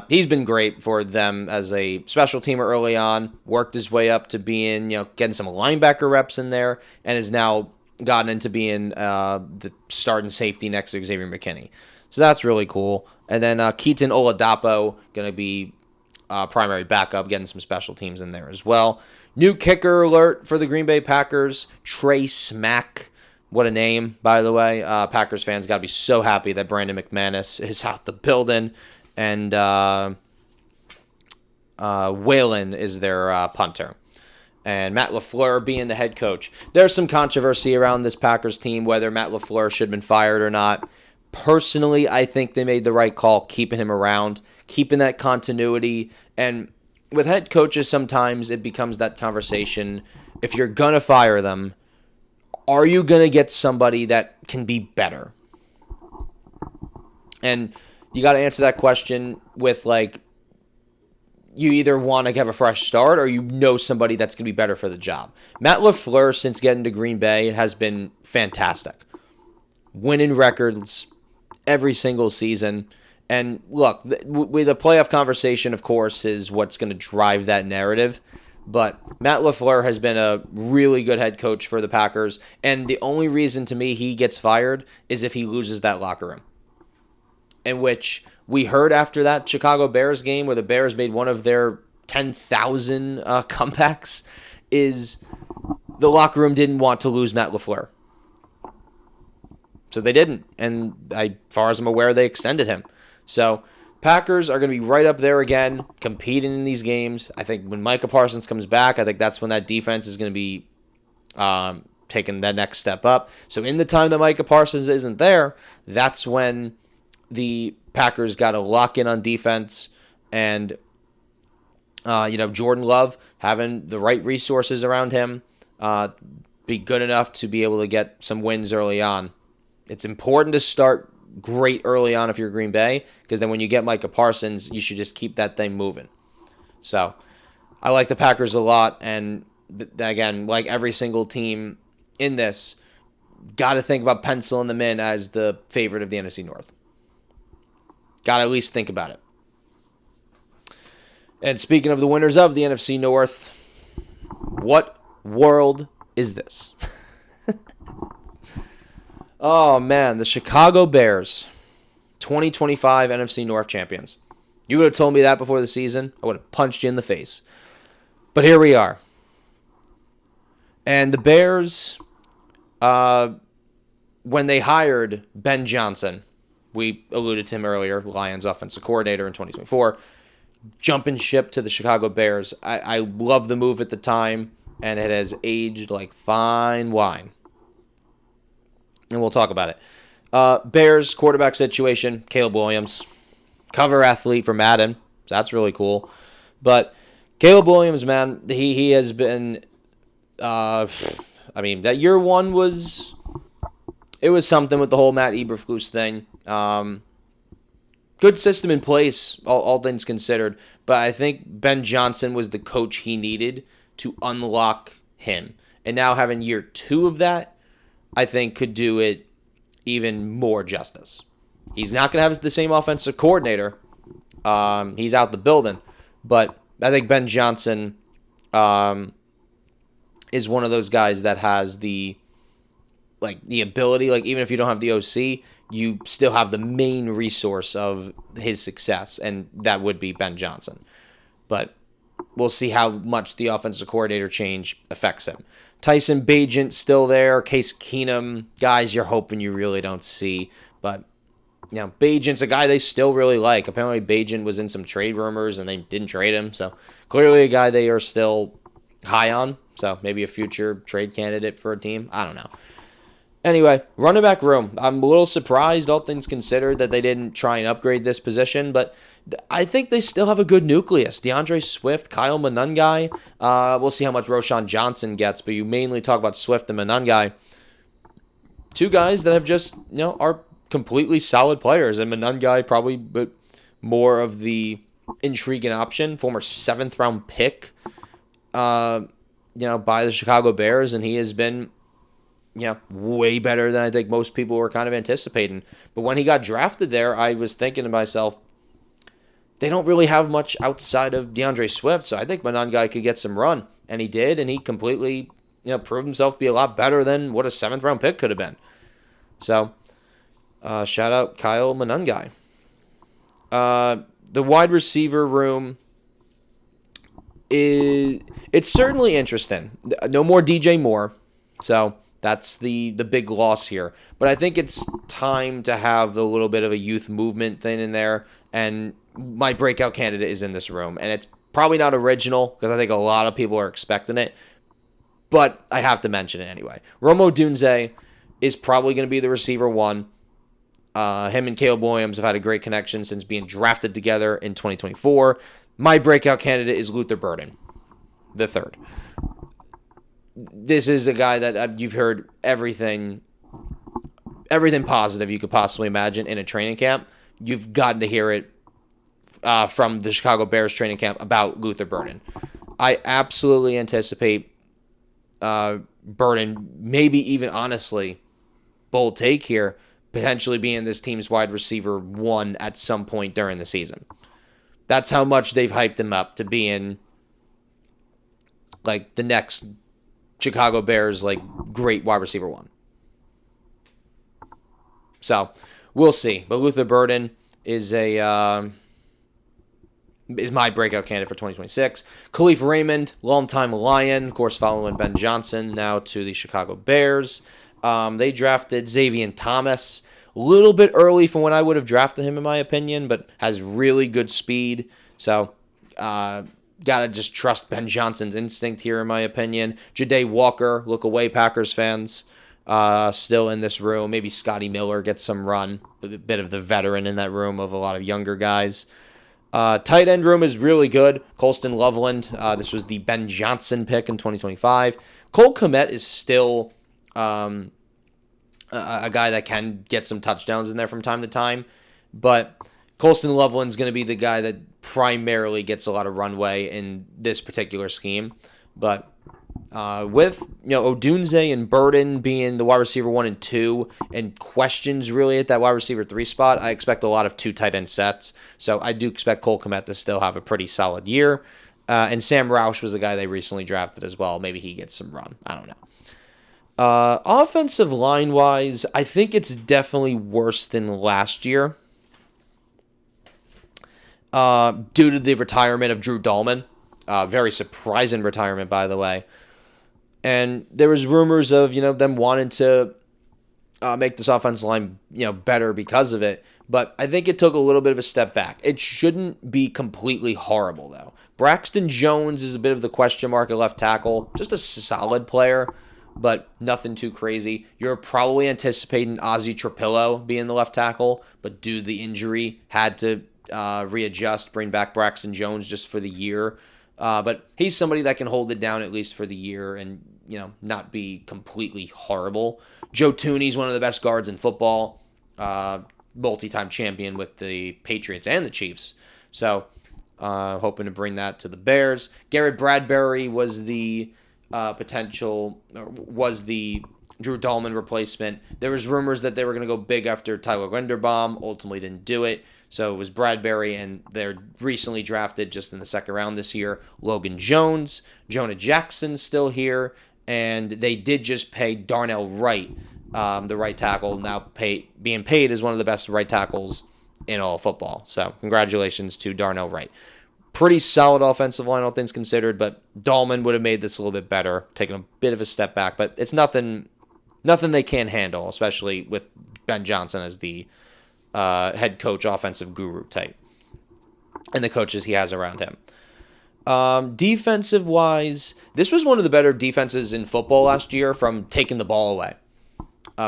He's been great for them as a special teamer early on, worked his way up to being, getting some linebacker reps in there, and has now gotten into being the starting safety next to Xavier McKinney. So that's really cool. And then Keaton Oladapo, going to be primary backup, getting some special teams in there as well. New kicker alert for the Green Bay Packers, Trey Smack. What a name, by the way. Packers fans got to be so happy that Brandon McManus is out the building. And Whalen is their punter. And Matt LaFleur being the head coach. There's some controversy around this Packers team, whether Matt LaFleur should have been fired or not. Personally, I think they made the right call keeping him around, keeping that continuity. And with head coaches, sometimes it becomes that conversation. If you're going to fire them, are you going to get somebody that can be better? And you got to answer that question with, like, you either want to have a fresh start or you know somebody that's going to be better for the job. Matt LaFleur, since getting to Green Bay, has been fantastic. Winning records every single season. And look, with the playoff conversation, of course, is what's going to drive that narrative. But Matt LaFleur has been a really good head coach for the Packers. And the only reason, to me, he gets fired is if he loses that locker room. In which we heard after that Chicago Bears game where the Bears made one of their 10,000 comebacks, is the locker room didn't want to lose Matt LaFleur. So they didn't. And as far as I'm aware, they extended him. So Packers are going to be right up there again, competing in these games. I think when Micah Parsons comes back, I think that's when that defense is going to be taking that next step up. So in the time that Micah Parsons isn't there, that's when the Packers got to lock in on defense. And, Jordan Love, having the right resources around him, be good enough to be able to get some wins early on. It's important to start great early on if you're Green Bay, because then when you get Micah Parsons, you should just keep that thing moving. So I like the Packers a lot, and again, like every single team in this, got to think about penciling them in as the favorite of the NFC North. Got to at least think about it. And speaking of the winners of the NFC North, what world is this? Oh, man, the Chicago Bears, 2025 NFC North champions. You would have told me that before the season, I would have punched you in the face. But here we are. And the Bears, when they hired Ben Johnson, we alluded to him earlier, Lions offensive coordinator in 2024, jumping ship to the Chicago Bears. I love the move at the time, and it has aged like fine wine. And we'll talk about it. Bears quarterback situation, Caleb Williams. Cover athlete for Madden. So that's really cool. But Caleb Williams, man, he has been... that year one was... It was something with the whole Matt Eberflus thing. Good system in place, all things considered. But I think Ben Johnson was the coach he needed to unlock him. And now having year two of that, I think could do it even more justice. He's not going to have the same offensive coordinator. He's out the building. But I think Ben Johnson is one of those guys that has the ability, like even if you don't have the OC, you still have the main resource of his success, and that would be Ben Johnson. But we'll see how much the offensive coordinator change affects him. Tyson Bagent still there. Case Keenum, guys you're hoping you really don't see. But, Bagent's a guy they still really like. Apparently Bagent was in some trade rumors and they didn't trade him. So, clearly a guy they are still high on. So, maybe a future trade candidate for a team. I don't know. Anyway, running back room. I'm a little surprised, all things considered, that they didn't try and upgrade this position, but I think they still have a good nucleus. DeAndre Swift, Kyle Monangai. We'll see how much Roschon Johnson gets, but you mainly talk about Swift and Monangai. Two guys that have just, are completely solid players, and Monangai probably but more of the intriguing option, former 7th-round pick, by the Chicago Bears, and he has been way better than I think most people were kind of anticipating. But when he got drafted there, I was thinking to myself, they don't really have much outside of DeAndre Swift, so I think Monangai could get some run. And he did, and he completely proved himself to be a lot better than what a 7th-round pick could have been. So, shout out Kyle Monangai. The wide receiver room, it's certainly interesting. No more DJ Moore, so... That's the big loss here. But I think it's time to have a little bit of a youth movement thing in there. And my breakout candidate is in this room. And it's probably not original because I think a lot of people are expecting it. But I have to mention it anyway. Rome Odunze is probably going to be the receiver one. Him and Caleb Williams have had a great connection since being drafted together in 2024. My breakout candidate is Luther Burden, the third. This is a guy that you've heard everything positive you could possibly imagine in a training camp. You've gotten to hear it from the Chicago Bears training camp about Luther Burden. I absolutely anticipate Burden, maybe even honestly, bold take here, potentially being this team's wide receiver 1 at some point during the season. That's how much they've hyped him up to being like the next Chicago Bears like great wide receiver 1. So we'll see. But Luther Burden is my breakout candidate for 2026. Khalif Raymond, longtime Lion, of course, following Ben Johnson now to the Chicago Bears. They drafted Xavier Thomas a little bit early from when I would have drafted him, in my opinion, but has really good speed. So, gotta just trust Ben Johnson's instinct here, in my opinion. Ja'Day Walker, look away, Packers fans. Still in this room. Maybe Scotty Miller gets some run. A bit of the veteran in that room of a lot of younger guys. Tight end room is really good. Colston Loveland. This was the Ben Johnson pick in 2025. Cole Kmet is still a guy that can get some touchdowns in there from time to time. But Colston Loveland's going to be the guy that primarily gets a lot of runway in this particular scheme. But with Odunze and Burden being the wide receiver 1 and 2, and questions really at that wide receiver 3 spot, I expect a lot of 2 tight end sets. So I do expect Cole Kmet to still have a pretty solid year. And Sam Roush was a guy they recently drafted as well. Maybe he gets some run. I don't know. Offensive line wise, I think it's definitely worse than last year. Due to the retirement of Drew Dahlman. Very surprising retirement, by the way. And there was rumors of, them wanting to make this offensive line, better because of it. But I think it took a little bit of a step back. It shouldn't be completely horrible, though. Braxton Jones is a bit of the question mark at left tackle. Just a solid player, but nothing too crazy. You're probably anticipating Ozzie Trapillo being the left tackle, but due to the injury, had to readjust, bring back Braxton Jones just for the year. But he's somebody that can hold it down at least for the year and, not be completely horrible. Joe Tooney's one of the best guards in football, multi-time champion with the Patriots and the Chiefs. So, hoping to bring that to the Bears. Garrett Bradbury was the was the Drew Dahlman replacement. There was rumors that they were going to go big after Tyler Linderbaum. Ultimately didn't do it. So it was Bradbury, and they're recently drafted just in the second round this year, Logan Jones. Jonah Jackson's still here, and they did just pay Darnell Wright, the right tackle, now being paid as one of the best right tackles in all football. So congratulations to Darnell Wright. Pretty solid offensive line, all things considered, but Dahlman would have made this a little bit better, taking a bit of a step back, but it's nothing they can't handle, especially with Ben Johnson as the head coach, offensive guru type, and the coaches he has around him. Defensive-wise, this was one of the better defenses in football last year from taking the ball away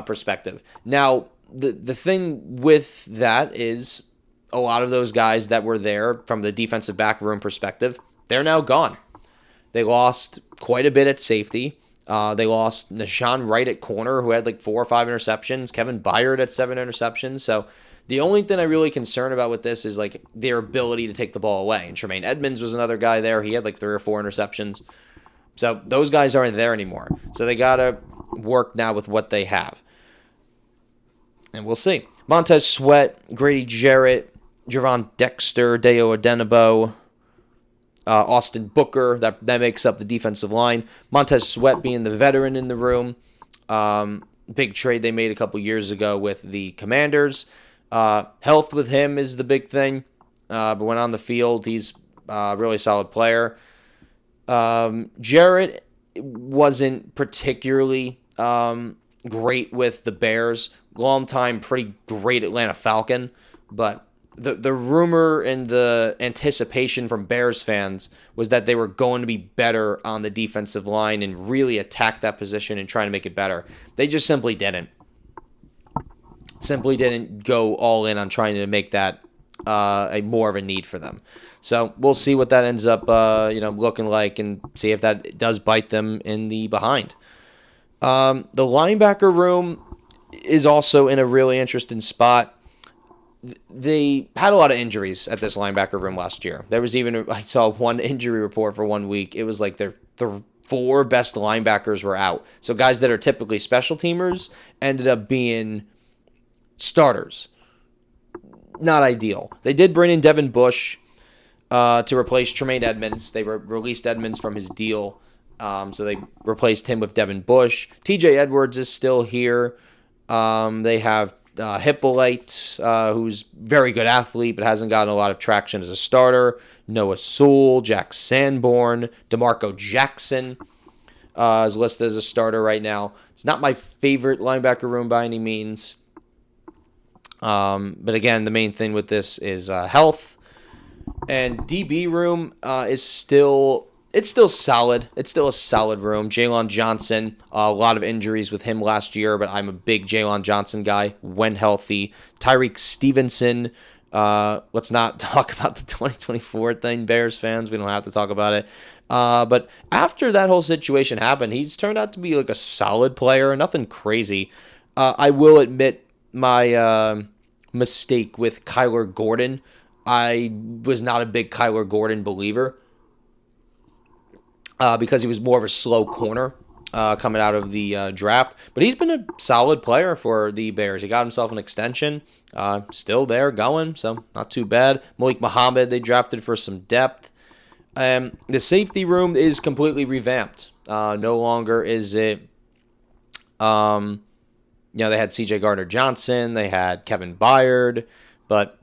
perspective. Now, the thing with that is a lot of those guys that were there from the defensive back room perspective, they're now gone. They lost quite a bit at safety. They lost Nashawn Wright at corner, who had like 4 or 5 interceptions. Kevin Byard had 7 interceptions. So the only thing I'm really concerned about with this is like their ability to take the ball away. And Tremaine Edmonds was another guy there. He had like 3 or 4 interceptions. So those guys aren't there anymore. So they got to work now with what they have. And we'll see. Montez Sweat, Grady Jarrett, Javon Dexter, Deo Adenabo, Austin Booker, that makes up the defensive line. Montez Sweat being the veteran in the room. Big trade they made a couple years ago with the Commanders. Health with him is the big thing. But when on the field, he's a really solid player. Jarrett wasn't particularly great with the Bears. Long time, pretty great Atlanta Falcon. But the rumor and the anticipation from Bears fans was that they were going to be better on the defensive line and really attack that position and try to make it better. They just simply didn't. Simply didn't go all in on trying to make that more of a need for them. So we'll see what that ends up looking like, and see if that does bite them in the behind. The linebacker room is also in a really interesting spot. They had a lot of injuries at this linebacker room last year. There was even, I saw one injury report for 1 week. It was like the 4 best linebackers were out. So guys that are typically special teamers ended up being starters. Not ideal. They did bring in Devin Bush to replace Tremaine Edmonds. They released Edmonds from his deal, so they replaced him with Devin Bush. TJ Edwards is still here. They have Hippolyte, who's very good athlete, but hasn't gotten a lot of traction as a starter. Noah Sewell, Jack Sanborn, DeMarco Jackson is listed as a starter right now. It's not my favorite linebacker room by any means. But again, the main thing with this is health. And DB room is still solid. It's still a solid room. Jalen Johnson, a lot of injuries with him last year, but I'm a big Jalen Johnson guy when healthy. Tarik Stevenson. Let's not talk about the 2024 thing, Bears fans. We don't have to talk about it. But after that whole situation happened, he's turned out to be like a solid player. Nothing crazy. I will admit my mistake with Kyler Gordon. I was not a big Kyler Gordon believer because he was more of a slow corner coming out of the draft. But he's been a solid player for the Bears. He got himself an extension. Still there going, so not too bad. Malik Muhammad, they drafted for some depth. The safety room is completely revamped. No longer is it... they had C.J. Gardner-Johnson, they had Kevin Byard, but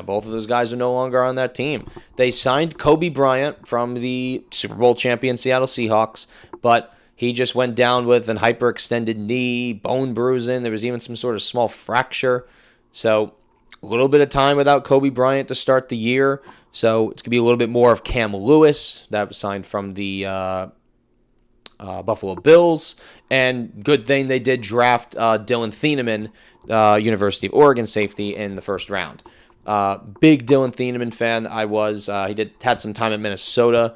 both of those guys are no longer on that team. They signed Kobe Bryant from the Super Bowl champion Seattle Seahawks, but he just went down with an hyperextended knee, bone bruising. There was even some sort of small fracture. So a little bit of time without Kobe Bryant to start the year. So it's going to be a little bit more of Cam Lewis. That was signed from the Buffalo Bills. And good thing they did draft Dylan Thieneman, University of Oregon safety, in the first round. Big Dylan Thieneman fan I was. He had some time at Minnesota,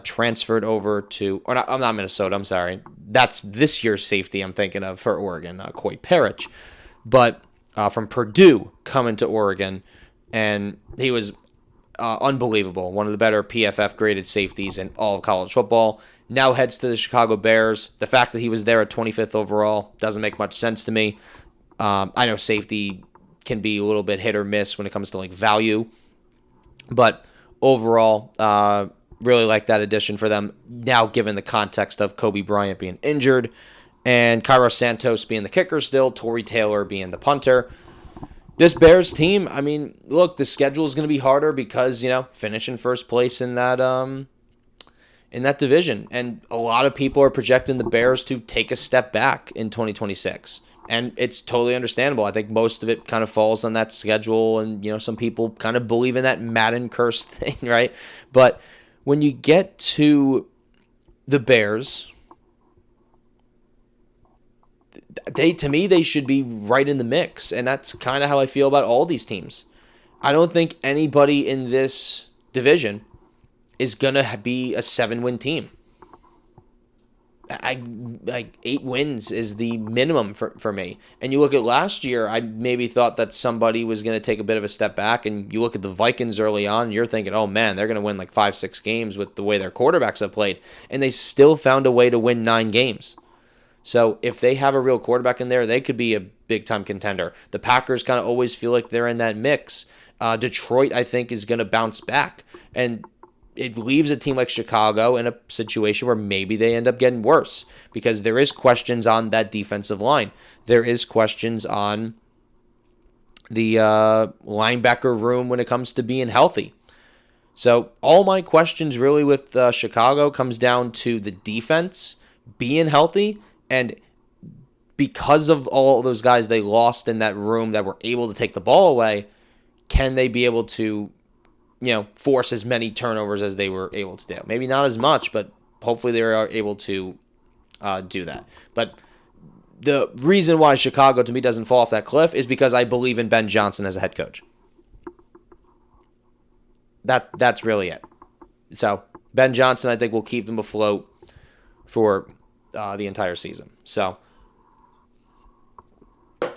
transferred over to, or not, I'm not Minnesota, I'm sorry. That's this year's safety I'm thinking of for Oregon, Coy Parrish. But from Purdue coming to Oregon, and he was unbelievable. One of the better PFF graded safeties in all of college football. Now heads to the Chicago Bears. The fact that he was there at 25th overall doesn't make much sense to me. I know safety can be a little bit hit or miss when it comes to like value, but overall, really like that addition for them. Now, given the context of Kobe Bryant being injured and Cairo Santos being the kicker still, Torrey Taylor being the punter, this Bears team, I mean, look, the schedule is going to be harder because finishing first place in that division, and a lot of people are projecting the Bears to take a step back in 2026. And it's totally understandable. I think most of it kind of falls on that schedule, and some people kind of believe in that Madden curse thing, right? But when you get to the Bears, to me they should be right in the mix, and that's kind of how I feel about all these teams. I don't think anybody in this division is gonna be a 7-win team. I like 8 wins is the minimum for me. And you look at last year, I maybe thought that somebody was going to take a bit of a step back. And you look at the Vikings early on, and you're thinking, oh man, they're going to win like 5-6 games with the way their quarterbacks have played. And they still found a way to win 9 games. So if they have a real quarterback in there, they could be a big-time contender. The Packers kind of always feel like they're in that mix. Detroit, I think, is going to bounce back. And it leaves a team like Chicago in a situation where maybe they end up getting worse because there is questions on that defensive line. There is questions on the linebacker room when it comes to being healthy. So all my questions really with Chicago comes down to the defense being healthy, and because of all those guys they lost in that room that were able to take the ball away, can they be able to force as many turnovers as they were able to do? Maybe not as much, but hopefully they are able to do that. But the reason why Chicago, to me, doesn't fall off that cliff is because I believe in Ben Johnson as a head coach. that's really it. So Ben Johnson, I think, will keep them afloat for the entire season. So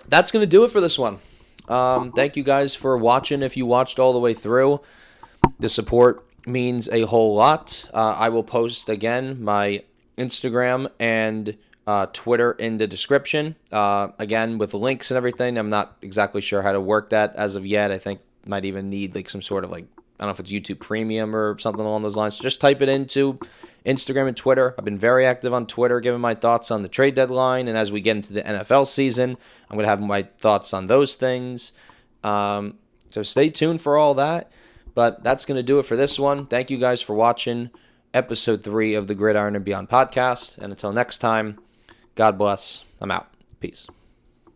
that's going to do it for this one. Thank you guys for watching. If you watched all the way through, the support means a whole lot. I will post, again, my Instagram and Twitter in the description. Again, with the links and everything. I'm not exactly sure how to work that as of yet. I think might even need like some sort of like, I don't know if it's YouTube Premium or something along those lines. So just type it into Instagram and Twitter. I've been very active on Twitter, giving my thoughts on the trade deadline. And as we get into the NFL season, I'm going to have my thoughts on those things. So stay tuned for all that. But that's going to do it for this one. Thank you guys for watching episode 3 of the Gridiron and Beyond podcast. And until next time, God bless. I'm out. Peace.